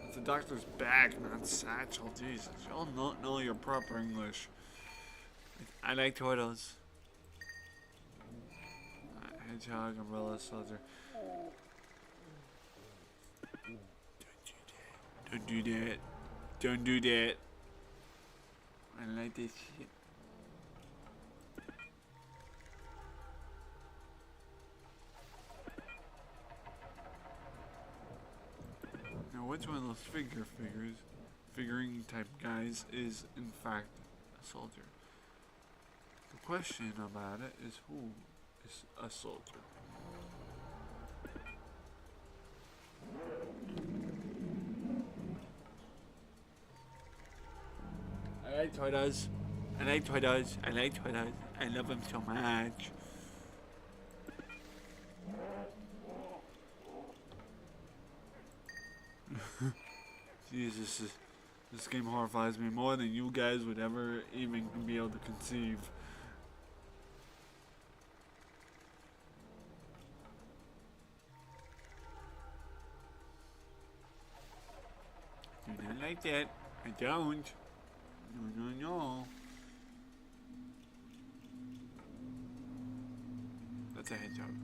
It's a doctor's bag, not satchel. Jesus, y'all don't know your proper English. I like turtles. Hedgehog, umbrella, soldier. Don't do that. Don't do that. I like this shit. Now, which one of those figurine type guys is in fact a soldier? The question about it is who is a soldier? I like turtles. I like turtles. I like turtles. I love them so much. Jesus, this game horrifies me more than you guys would ever even be able to conceive. Do not like that. I don't. No, no, no. That's a hedgehog.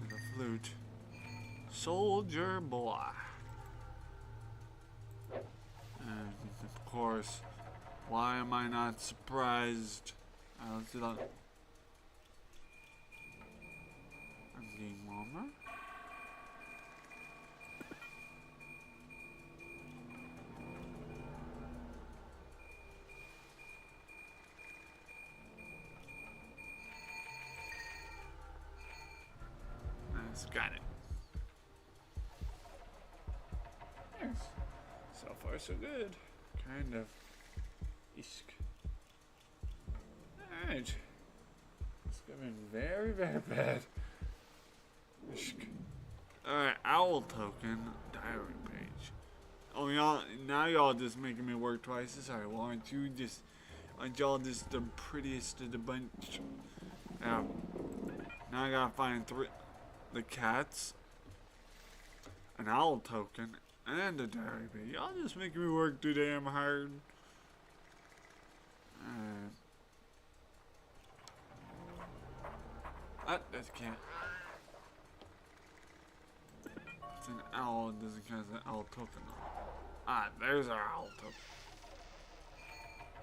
The flute. Soldier boy. And of course, why am I not surprised? Let's do that. I'm getting warmer. Nice, got it. far so good. Kind of. Ishk. Alright. It's getting very, very bad. Ishk. Alright, owl token, diary page. Oh, y'all just making me work twice. Sorry, well, aren't y'all just the prettiest of the bunch? Now I gotta find the cats, an owl token, and a diary page. Y'all just making me work too damn hard. That's a cat. It's an owl, it doesn't count as an owl token though. There's our owl token.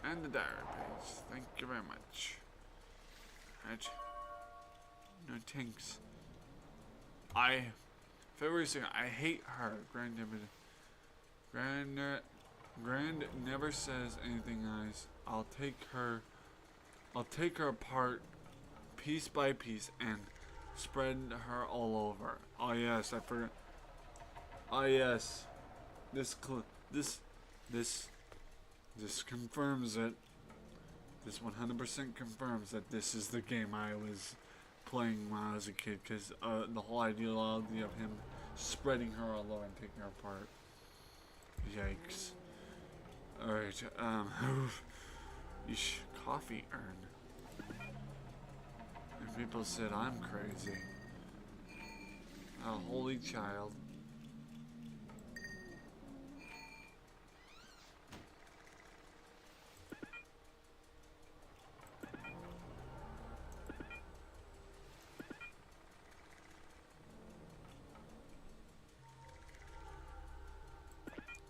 And the diary page. Thank you very much. Right. No thanks. February 2nd, I hate her. Grand never says anything nice. I'll take her apart piece by piece and spread her all over. Oh yes, I forgot. Oh yes. This confirms it. This 100% confirms that this is the game I was playing when I was a kid, because the whole ideology of him spreading her all over and taking her apart. Yikes. Alright, coffee urn. And people said I'm crazy. A holy child.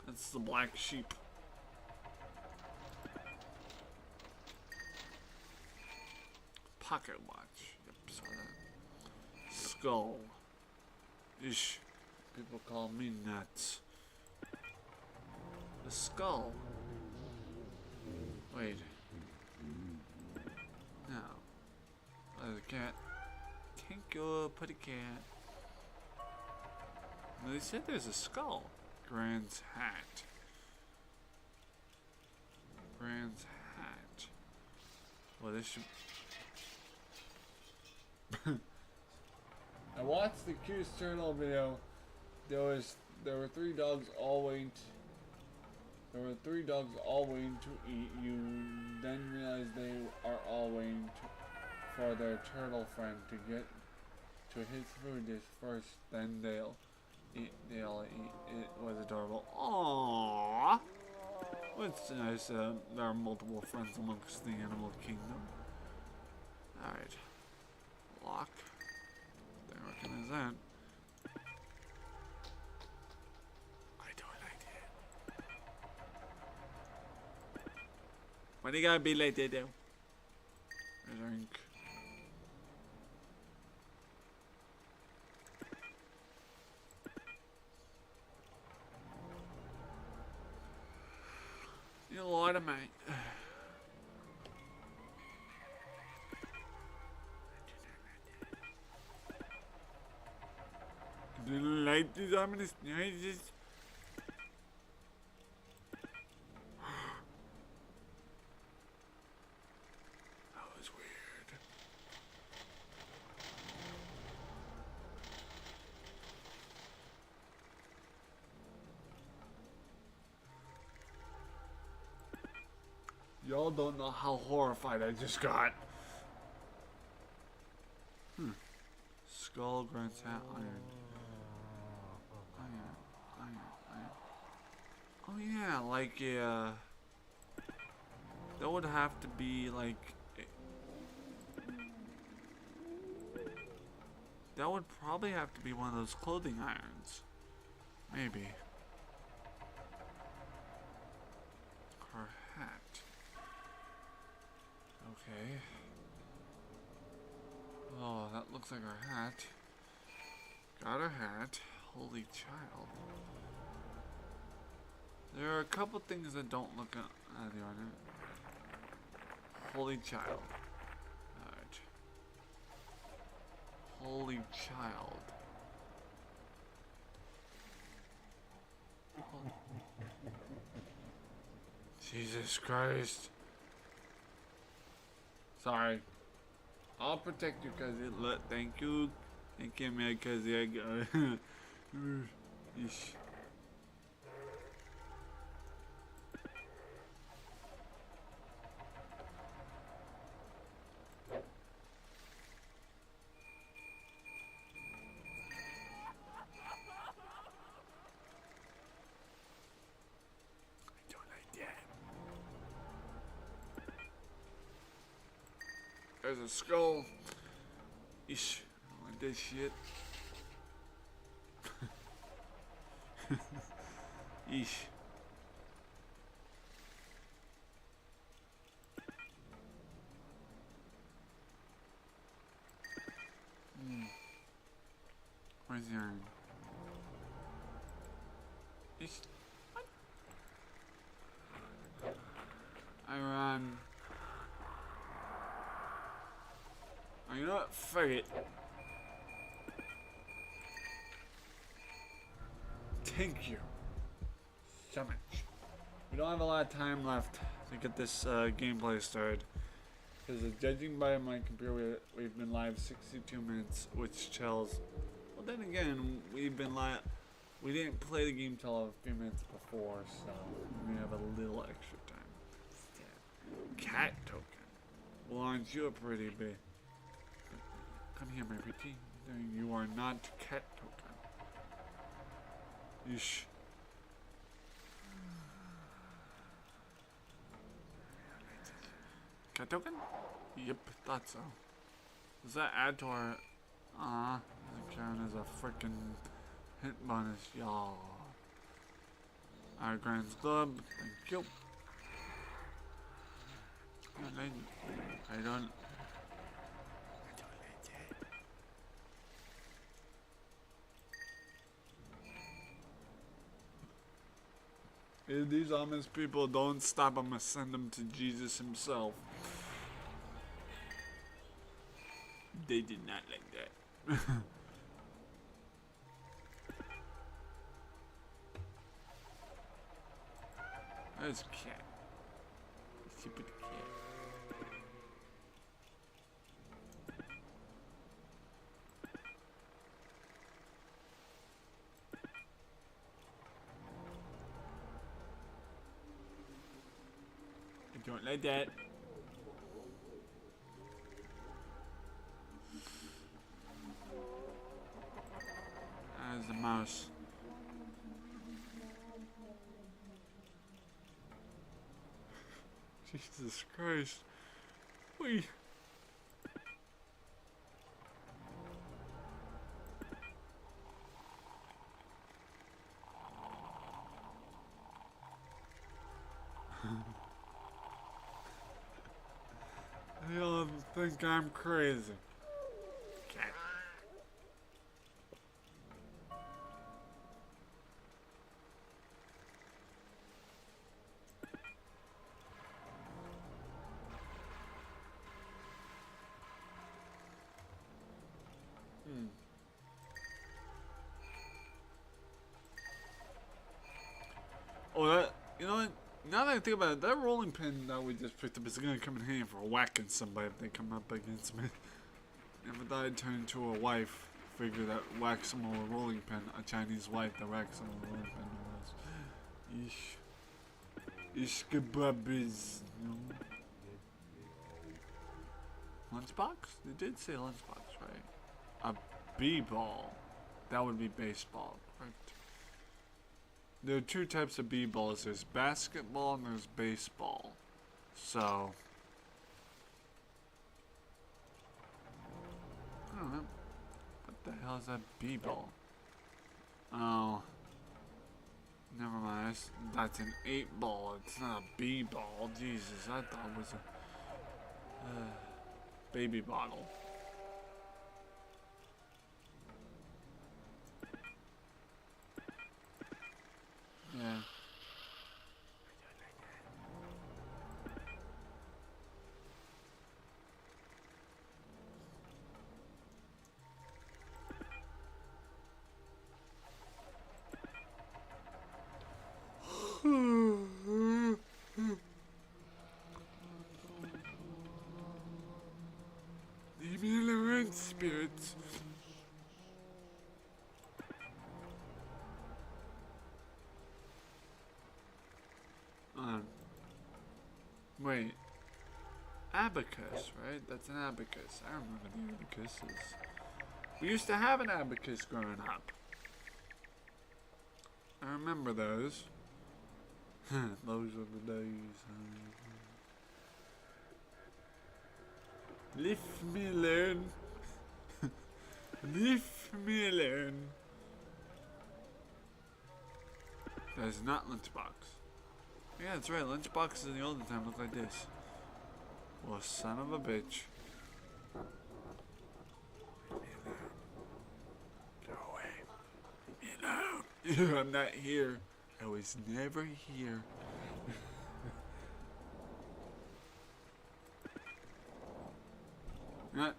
That's the black sheep. Pocket watch. Yep, saw that. Skull. Ish. People call me nuts. The skull. Wait. No. There's a cat. Thank you, put a cat. Well, they said there's a skull. Grand's hat. Grand's hat. Well, this should... I watched the Q's Turtle video. There were three dogs all waiting. There were three dogs all waiting to eat. You then realize they are all waiting for their turtle friend to get to his food dish first. Then they'll eat. They'll eat. It was adorable. Aww. It's nice. There are multiple friends amongst the animal kingdom. All right. Lock. They recognize that. I don't like that. Why do you gotta be like that though? Drink. You lie to me. Didn't like this ominous noises. That was weird. Y'all don't know how horrified I just got. Skull, grants hat, iron. Oh yeah, like that would have to be like that would probably have to be one of those clothing irons. Maybe. Her hat. Okay. Oh, that looks like her hat. Got her hat. Holy child. There are a couple things that don't look out of the ordinary. Holy child. Alright. Holy child. Jesus Christ. Sorry. I'll protect you, cuz it thank you. Thank you, man, cuz yeah. Yeesh. I don't like that. There's a skull. Yeesh. I don't like that shit. Yeesh. Where's the iron? Yeesh. I run. Oh, you know what? Fuck it. Thank you so much. We don't have a lot of time left to get this gameplay started. Because judging by my computer, we've been live 62 minutes, which tells. Well, then again, we didn't play the game till a few minutes before, so we have a little extra time. Cat token. Well, aren't you a pretty big? Come here, my pretty. You are not cat token. Yeesh. Cat token? Yep, thought so. Does that add to our... doesn't count as a freaking hit bonus, y'all. Our Grand's Club, thank you. I don't... If these Amish people don't stop, I'm gonna send them to Jesus himself. They did not like that. There's a cat. Stupid cat. I don't like that. There's the mouse. Jesus Christ. Wait. Y'all think I'm crazy. Cat. Oh, that, you know what? Now that I think about it, that rolling pin that we just picked up is gonna come in handy for whacking somebody if they come up against me. Never thought I'd turn into a wife figure that whacks someone with a rolling pin, a Chinese wife that whacks someone with a rolling pin. Yeesh. Ish kebabs. No. Lunchbox? They did say lunchbox, right? A b-ball. That would be baseball, right? There are two types of b-balls. There's basketball and there's baseball. So, I don't know. What the hell is that b-ball? Oh, never mind. That's an 8-ball. It's not a b-ball. Jesus, I thought it was a baby bottle. Yeah. spirits. Wait. Abacus, right? That's an abacus. I remember the abacuses. We used to have an abacus growing up. I remember those. Those were the days. Leave me alone. Leave me alone. That is not Lunchbox. Yeah, that's right. Lunchboxes in the olden time look like this. Well, son of a bitch. Go away. Leave me alone. I'm not here. I was never here. Not.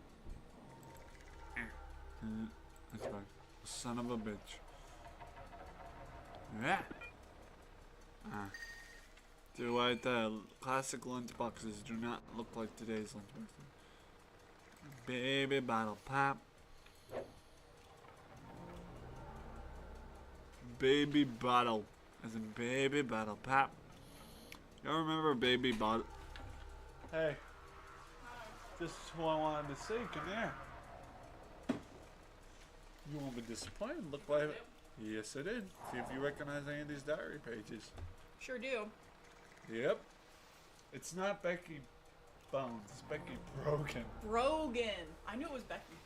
That's right. Son of a bitch. Yeah. Do what? Classic lunchboxes do not look like today's lunchboxes. Baby bottle pop. Baby bottle. As in baby bottle pop. Y'all remember baby bottle? Hey. This is who I wanted to see. Come here. You won't be disappointed. Look like it. Yes, I did. See if you recognize any of these diary pages. Sure do. Yep. It's not Becky Bones. It's Becky Brogan. Brogan. I knew it was Becky.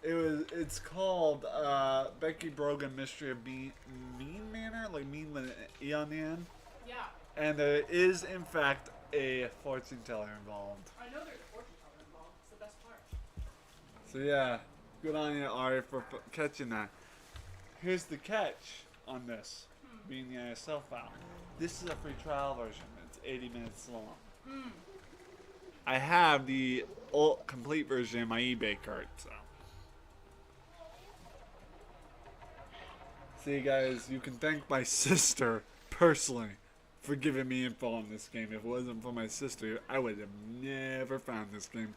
It's called Becky Brogan Mystery of Meane Manor, like Meane with an E on the end. Yeah. And there is, in fact, a fortune teller involved. I know there's a fortune teller involved. It's the best part. So yeah, good on you, Ari, for catching that. Here's the catch on this, being the ISL file. This is a free trial version. It's 80 minutes long. I have the complete version in my eBay cart, so. See, guys, you can thank my sister personally for giving me info on this game. If it wasn't for my sister, I would have never found this game.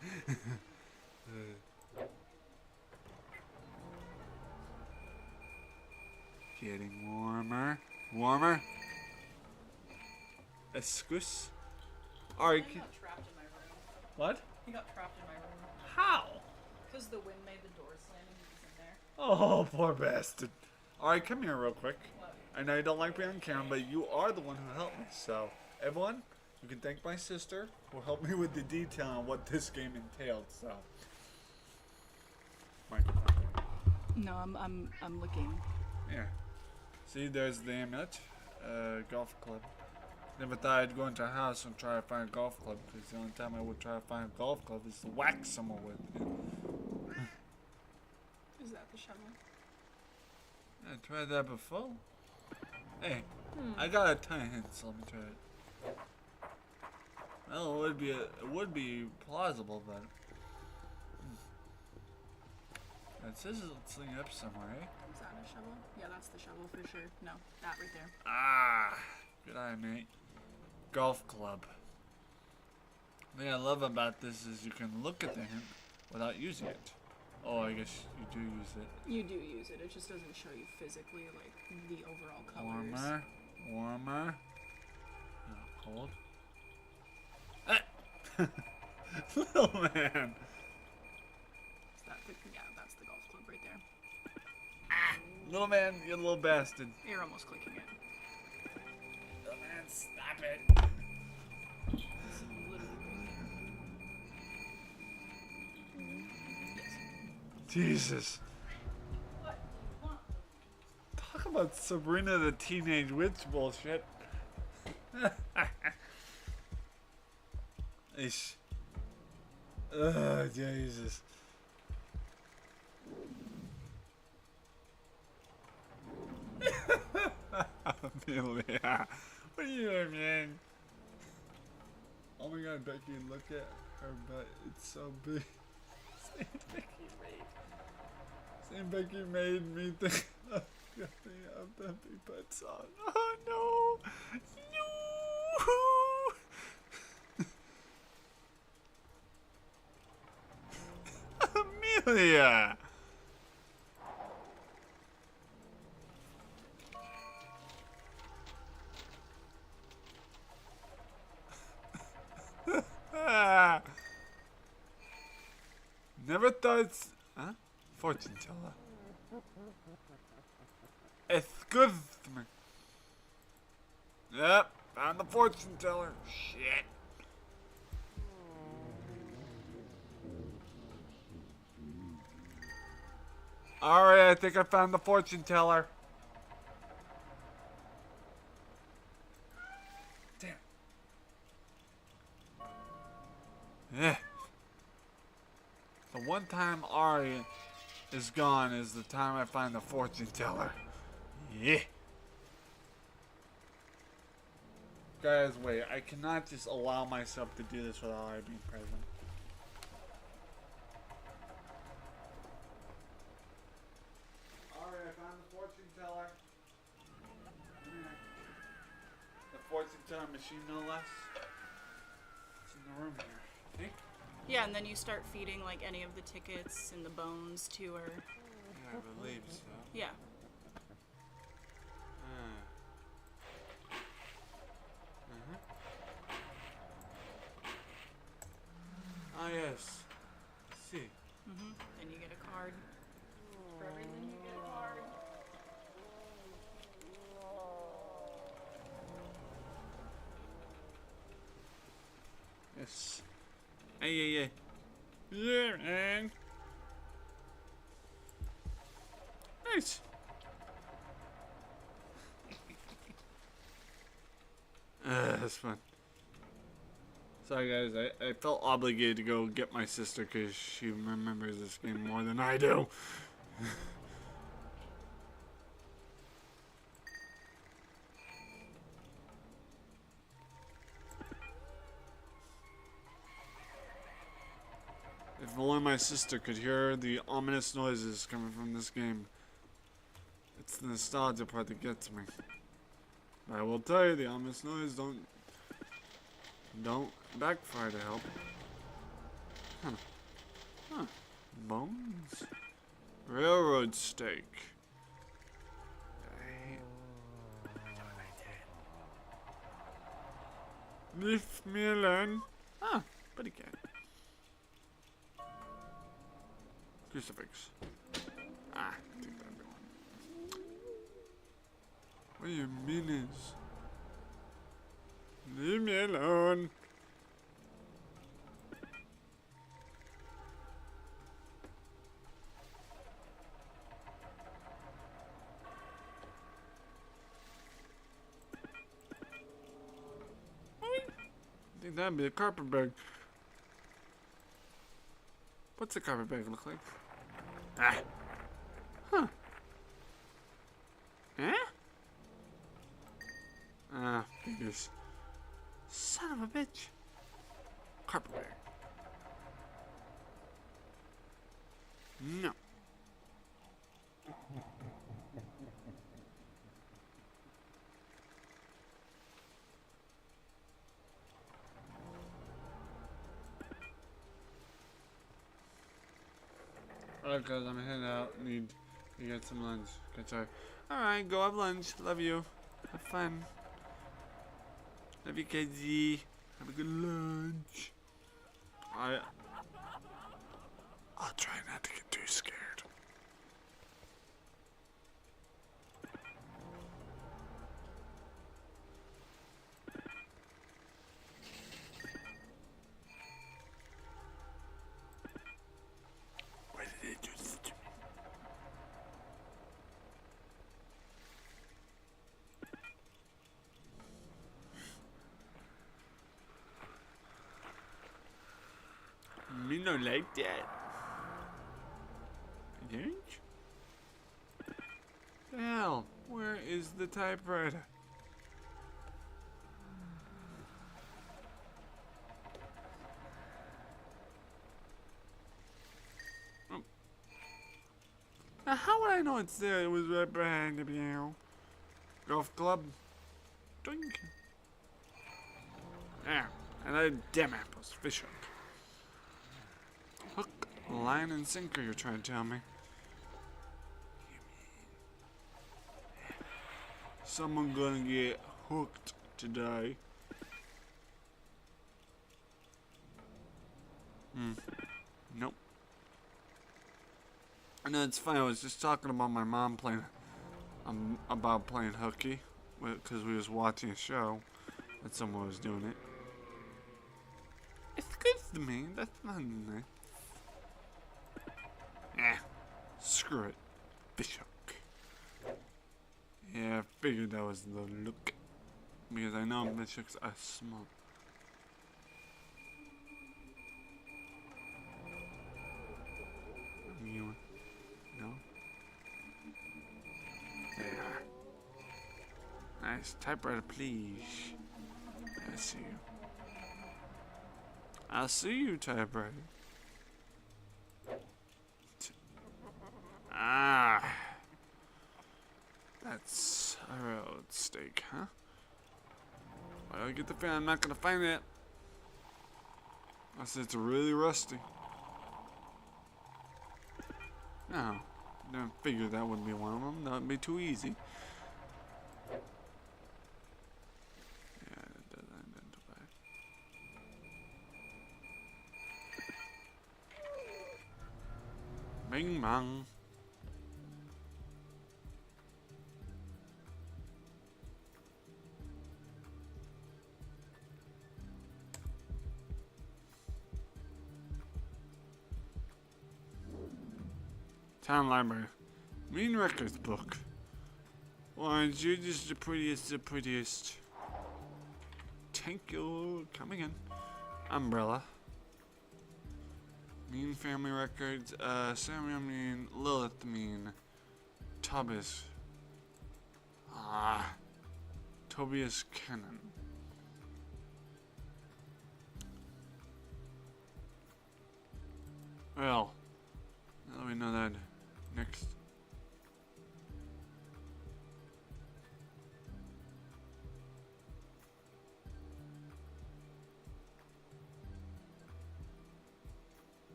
Getting warmer. Warmer. Excuse. Alright. He got trapped in my room. What? He got trapped in my room. How? Because the wind made the door slam and he was in there. Oh, poor bastard. Alright, come here real quick. What? I know you don't like being on camera, but you are the one who helped me. So, everyone, you can thank my sister who helped me with the detail on what this game entailed. So, microphone. No, I'm looking. Yeah. See, there's the amulet. Golf club. Never thought I'd go into a house and try to find a golf club, because the only time I would try to find a golf club is to whack someone with. Is that the shovel? I tried that before. Hey, I got a ton of hints. Let me try it. Well, it would be plausible, but it says it's linked up somewhere, eh? Is that a shovel? Yeah, that's the shovel for sure. No, that right there. Ah, good eye, mate. Golf club. The thing I love about this is you can look at the hint without using it. Oh, I guess you do use it. You do use it. It just doesn't show you physically, like, the overall colors. Warmer. Warmer. Oh, cold. Ah! Little man. Is that the, yeah, that's the golf club right there. Ah! Little man, you little bastard. You're almost clicking it. Little man, stop it. It's literally right there. Yes. Jesus. What do you want? Talk about Sabrina the Teenage Witch bullshit. Ish. Ugh, Jesus. Amelia. What are you doing, man? Oh my god, Becky, look at her butt. It's so big. Same Becky made me think of the big butt song. Oh no! No! Yeah. Ah. Never thought it's... Huh? Fortune teller. Excuse me. Yep, found the fortune teller. Shit. Alright, I think I found the fortune teller. Damn. Yeah. The one time Ari is gone is the time I find the fortune teller. Yeah. Guys, wait. I cannot just allow myself to do this without Ari being present. Alright, I found the fortune teller. The fortune teller machine, no less. It's in the room here. Think? Yeah, and then you start feeding like any of the tickets and the bones to her. Yeah, I believe so. Yeah. Ah, yes. Let's see. Then you get a card. For every reason you get a card. Yes. Hey. Yeah, man. Nice. That's fun. Sorry guys, I felt obligated to go get my sister because she remembers this game more than I do. If only my sister could hear the ominous noises coming from this game. It's the nostalgia part that gets me. But I will tell you, the ominous noise don't backfire to help. Huh. Bones. Railroad steak. Leave me alone. Ah, pretty cat. Crucifix. Ah, take that one. What do you mean is? Leave me alone. I think that'd be a carpet bag. What's a carpet bag look like? Ah. Huh. Eh? Ah, figures. Son of a bitch. Carpet bag. No. Alright guys, I'm heading out. Need to get some lunch. Okay, sorry. Alright, go have lunch. Love you. Have fun. Love you, KZ. Have a good lunch. I'll try not to get too scared. Why did they do this to me? Me no like that. Yank? The hell? Where is the typewriter? Oh. Now how would I know it's there? It was right behind the piano. Golf club. Drink. Ah, and I damn apples. Fish hook. Hook, line and sinker, you're trying to tell me. Someone gonna get hooked today. Nope. No, it's fine. I was just talking about my mom playing, about playing hooky, because we was watching a show that someone was doing it. It's good to me. That's not nice. Screw it. Fish hook. Yeah, I figured that was the look. Because I know fish hooks are small. No? There. Nice. Typewriter, please. I see you. I see you, typewriter. That's a road steak, huh? Well, get the fan. I'm not gonna find it. Unless it's really rusty. No. Didn't figure that wouldn't be one of them. That would be too easy. Yeah, it does identify. Bing bang. Town library. Meane records book. Orange, you're just the prettiest. Thank you. Coming in. Umbrella. Meane family records. Samuel Meane, Lilith Meane, Tobias. Tobias Cannon. Well, now that we know that, next.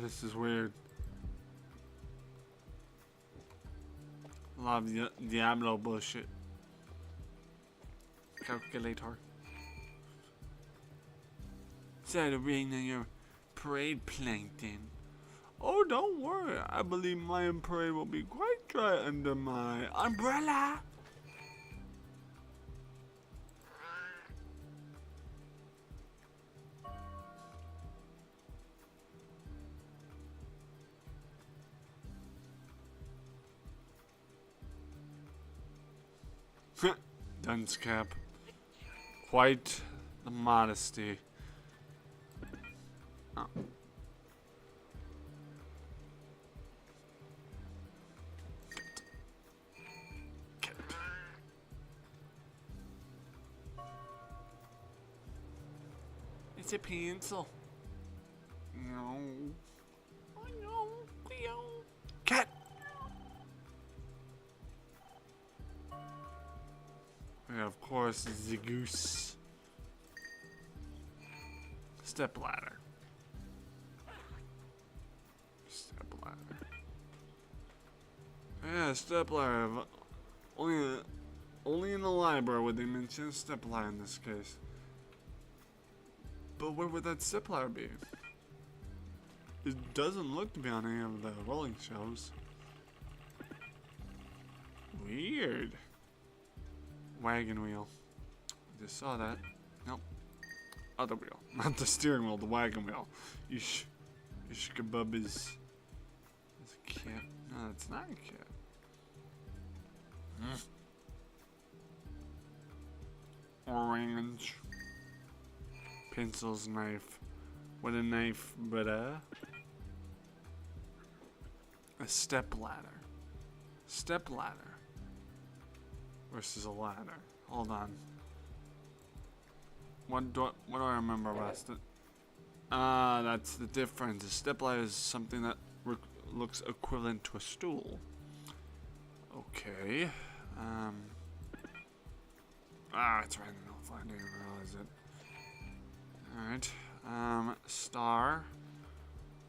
This is weird. A lot of Diablo bullshit. Calculator. Instead of being in your parade plankton. Oh, don't worry. I believe my parade will be quite dry under my umbrella. Dunce cap. Quite the modesty. Oh. Cat. It's a pencil. No. Oh no. Cat. And of course, the goose. Step ladder. Step ladder. Yeah, step ladder. Only in the library would they mention a step ladder in this case. But where would that step ladder be? It doesn't look to be on any of the rolling shelves. Weird. Wagon wheel. Just saw that. Nope. Other wheel. Not the steering wheel, the wagon wheel. Ish kebab is a cat. No, it's not a cat. Orange. Pencils, knife. What a knife, but a step ladder. Step ladder. Versus a ladder. Hold on. What do I remember best? That's the difference. A step ladder is something that looks equivalent to a stool. Okay. It's right in the middle. I didn't realize it. Alright. Star.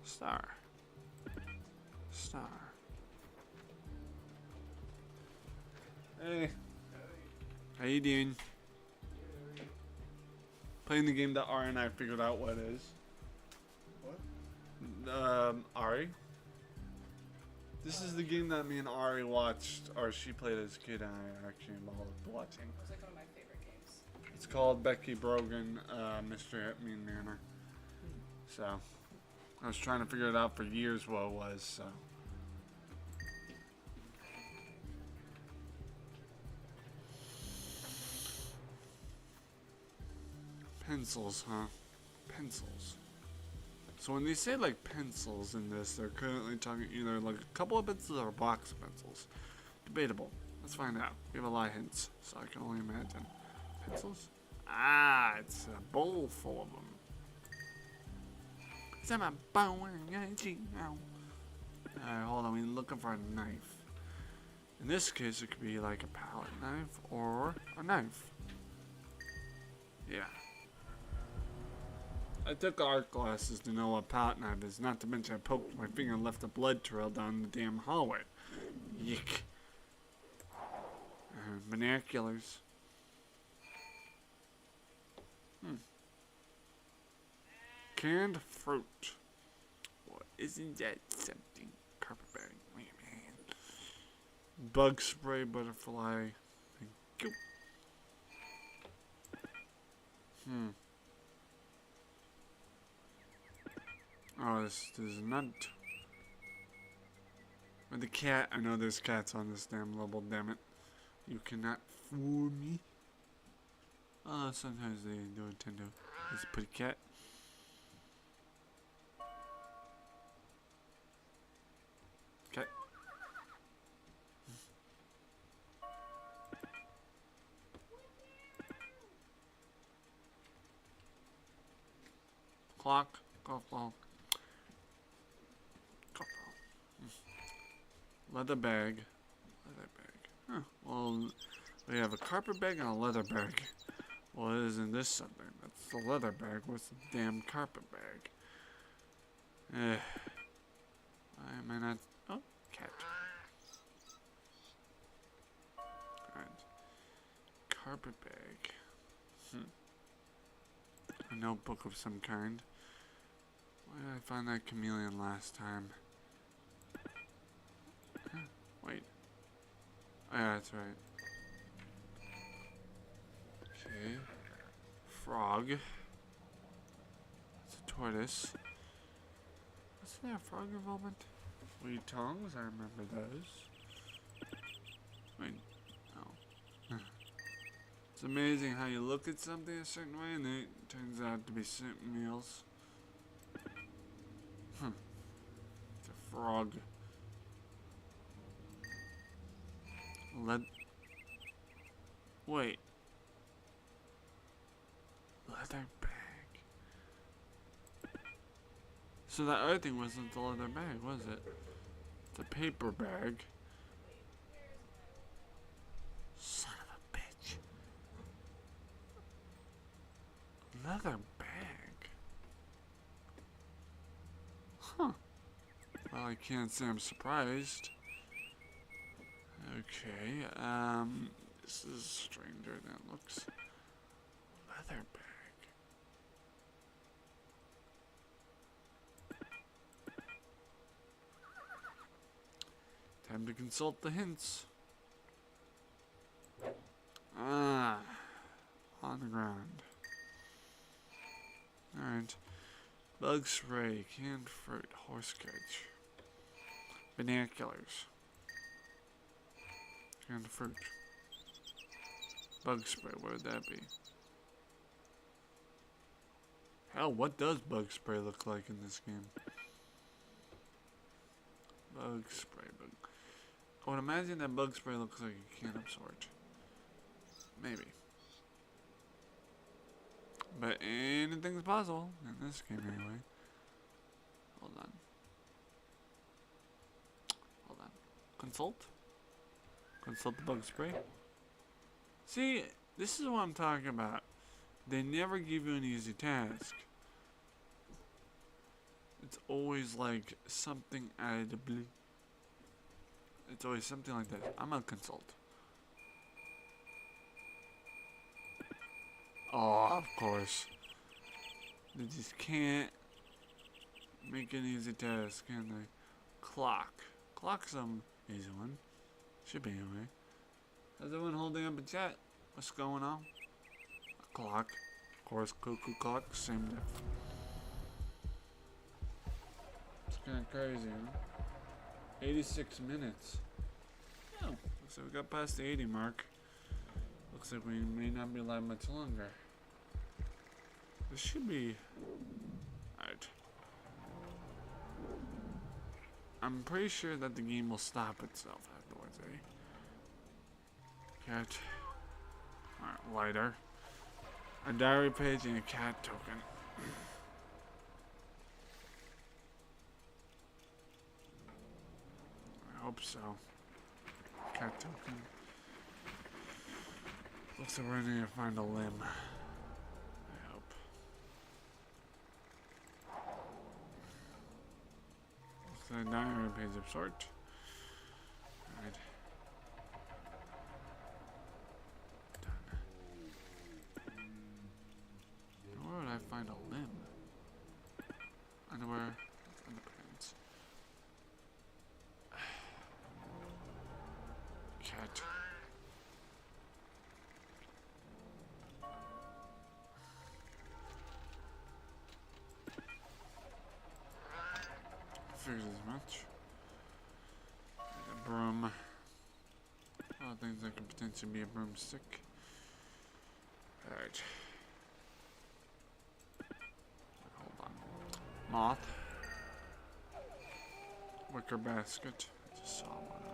Star. Star. Hey. How you doing? Playing the game that Ari and I figured out what it is. What? Ari. This is the game that me and Ari watched, or she played as a kid, and I actually involved watching. It was like one of my favorite games. It's called Becky, Brogan, Mystery at Meane Manor. So, I was trying to figure it out for years what it was, so. Pencils, huh? Pencils. So when they say like pencils in this, they're currently talking either like a couple of pencils or a box of pencils. Debatable. Let's find out. We have a lot of hints, so I can only imagine. Pencils? It's a bowl full of them. It's in my bowl. Alright, hold on. We're looking for a knife. In this case, it could be like a palette knife or a knife. Yeah. I took art classes to know what palette knife is, not to mention I poked my finger and left a blood trail down the damn hallway. Yick. Binoculars. Canned fruit. What isn't that something? Carpet bag. Man. Bug spray, butterfly. Thank you. Oh, this is a nut. With the cat, I know there's cats on this damn level, damn it. You cannot fool me. Oh, sometimes they do tend to. Let's put a cat. Cat. Clock. Golf ball. Leather bag. Leather bag. Huh. Well, we have a carpet bag and a leather bag. Well, isn't this something? That's the leather bag. What's the damn carpet bag? Why am I not... Oh, cat. Alright. Carpet bag. A notebook of some kind. Where did I find that chameleon last time? Wait. Oh, yeah, that's right. Okay. Frog. It's a tortoise. Wasn't there a frog involvement? Wheat tongs, I remember those. Wait. Oh. It's amazing how you look at something a certain way and it turns out to be certain meals. It's a frog. Wait. Leather bag. So that other thing wasn't the leather bag, was it? The paper bag. Son of a bitch. Leather bag. Huh. Well, I can't say I'm surprised. Okay, this is stranger than it looks. Leather bag. Time to consult the hints. On the ground. Alright. Bug spray, canned fruit, horse cage. Binoculars. Canned fruit. Bug spray, what would that be? Hell, what does bug spray look like in this game? Bug spray, I would imagine that bug spray looks like a can of sort. Maybe. But anything's possible in this game anyway. Hold on. Consult? Consult the bug spray. See, this is what I'm talking about. They never give you an easy task. It's always like something out of the blue. It's always something like that. I'm gonna consult. Oh, of course. They just can't make an easy task, can they? Clock. Clock's some easy one. Should be anyway. How's everyone holding up in chat? What's going on? A clock. Of course, cuckoo clock, same diff. It's kinda crazy, huh? 86 minutes. Oh, looks like we got past the 80 mark. Looks like we may not be live much longer. This should be... Alright. I'm pretty sure that the game will stop itself afterwards, eh? Cat. Alright, lighter. A diary page and a cat token. I hope so. Cat token. Looks like we're gonna find a limb. I hope. Looks like a diary page of sort. Alright. Where would I find a limb? Underwear, underpants. Cat. Figures as much. A broom. A lot of things that could potentially be a broomstick. Alright. Hold on. Moth. Wicker basket. I just saw one.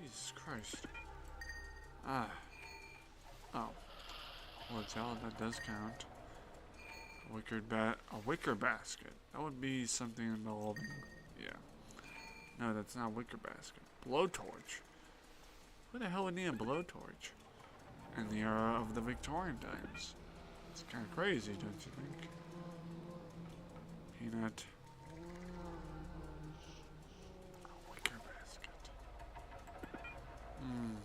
Jesus Christ. Ah. Oh. Well, tell that does count. A wicker basket. That would be something involving. Yeah. No, that's not a wicker basket. Blowtorch. Who the hell would need a blowtorch in the era of the Victorian times? It's kind of crazy, don't you think? Peanut. A wicker basket. No.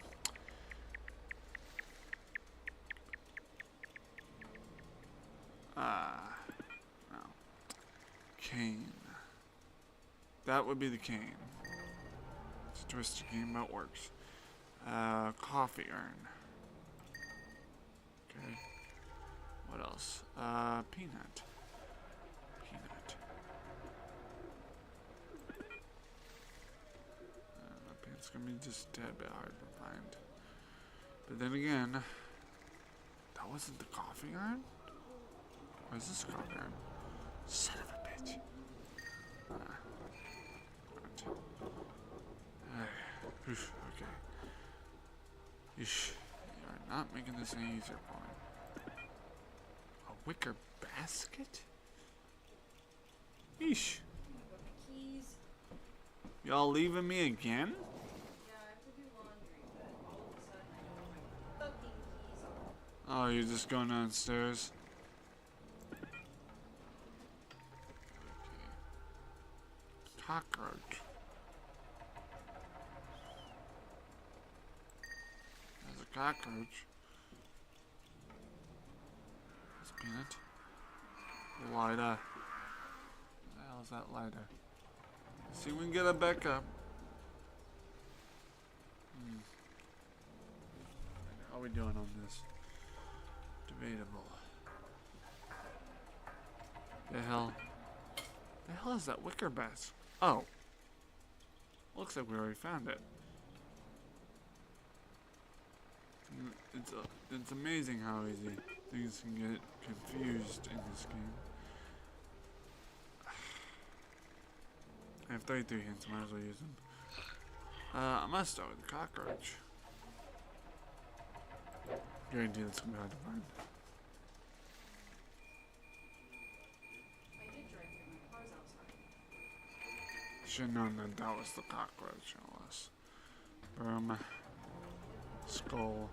Cane. That would be the cane. It's a twisted cane, but it works. Coffee urn. Okay. What else? Peanut. Peanut. It's gonna be just a tad bit hard to find. But then again, that wasn't the coffee urn? Or is this coffee urn? Son of a bitch. Okay. Yeesh. You are not making this any easier for me. A wicker basket? Yeesh. Keys. Y'all leaving me again? Yeah, I have to do laundry, but all of a sudden I don't have my fucking keys on. Oh, you're just going downstairs? Okay. Cockroach. There's a cockroach. There's a peanut. Lighter. What the hell is that lighter? See if we can get it back up. How are we doing on this? Debatable. The hell is that wicker basket? Oh. Looks like we already found it. It's amazing how easy things can get confused in this game. I have 33 hints, might as well use them. I must start with the cockroach. Guarantee that's gonna be hard to find. I did drive through. My car's outside. Should have known that that was the cockroach, no less. Broom. skull,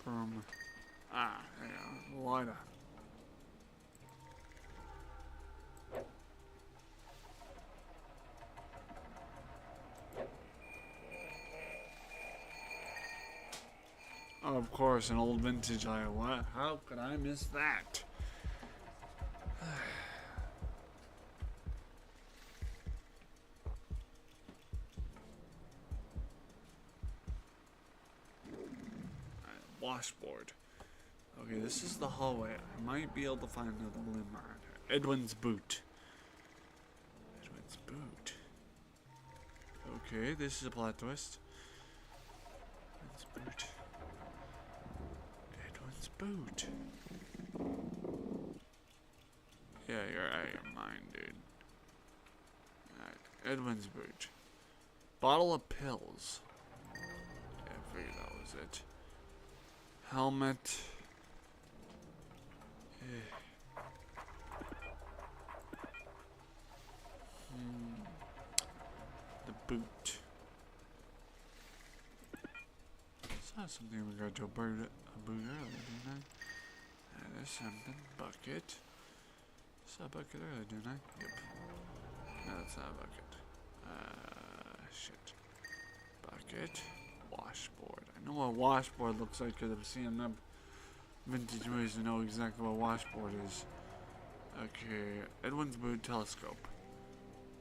broom. Ah, there you go. Lighter. Of course, an old vintage Iowa. How could I miss that? Washboard. Okay, this is the hallway. I might be able to find another limb around here. Edwin's boot. Edwin's boot. Okay, this is a plot twist. Edwin's boot. Edwin's boot. Yeah, you're out of your mind, dude. Alright, Edwin's boot. Bottle of pills. Yeah, I figured that was it. Helmet. The boot. It's not something we got to a boot earlier, didn't I? There's something. Bucket. Saw a bucket earlier, didn't I? Yep. No, that's not a bucket. Shit. Bucket. Washboard. I know what a washboard looks like because I've seen enough vintage movies to know exactly what a washboard is. Okay. Edwin's boot. Telescope.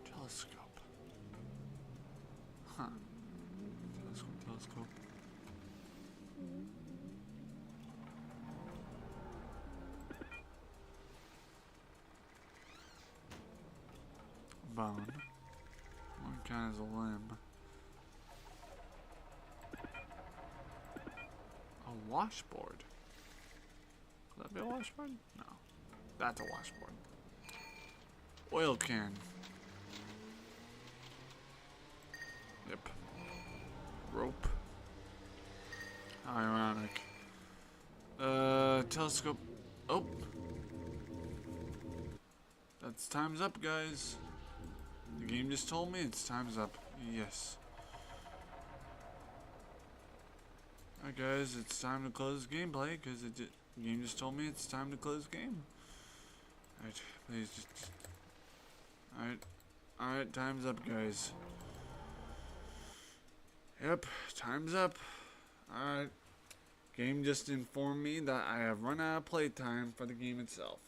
Telescope. Huh. Telescope. Bone. What kind is a limb? A washboard. Could that be a washboard? No. That's a washboard. Oil can. Yep. Rope. How ironic. Telescope. Oh. That's time's up, guys. The game just told me it's time's up. Yes. Alright, guys, it's time to close gameplay because the game just told me it's time to close game. Alright, please just. Alright, time's up, guys. Yep, time's up. Alright. Game just informed me that I have run out of playtime for the game itself.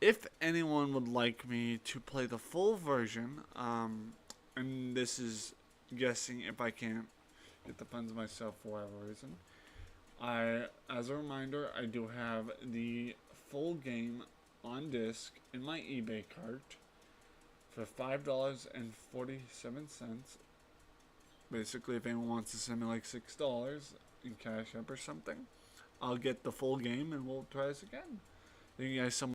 If anyone would like me to play the full version, and this is guessing if I can't get the funds myself for whatever reason, as a reminder, I do have the full game on disc in my eBay cart for $5.47. Basically, if anyone wants to send me like $6 in CashApp or something, I'll get the full game and we'll try this again. Thank you guys so much.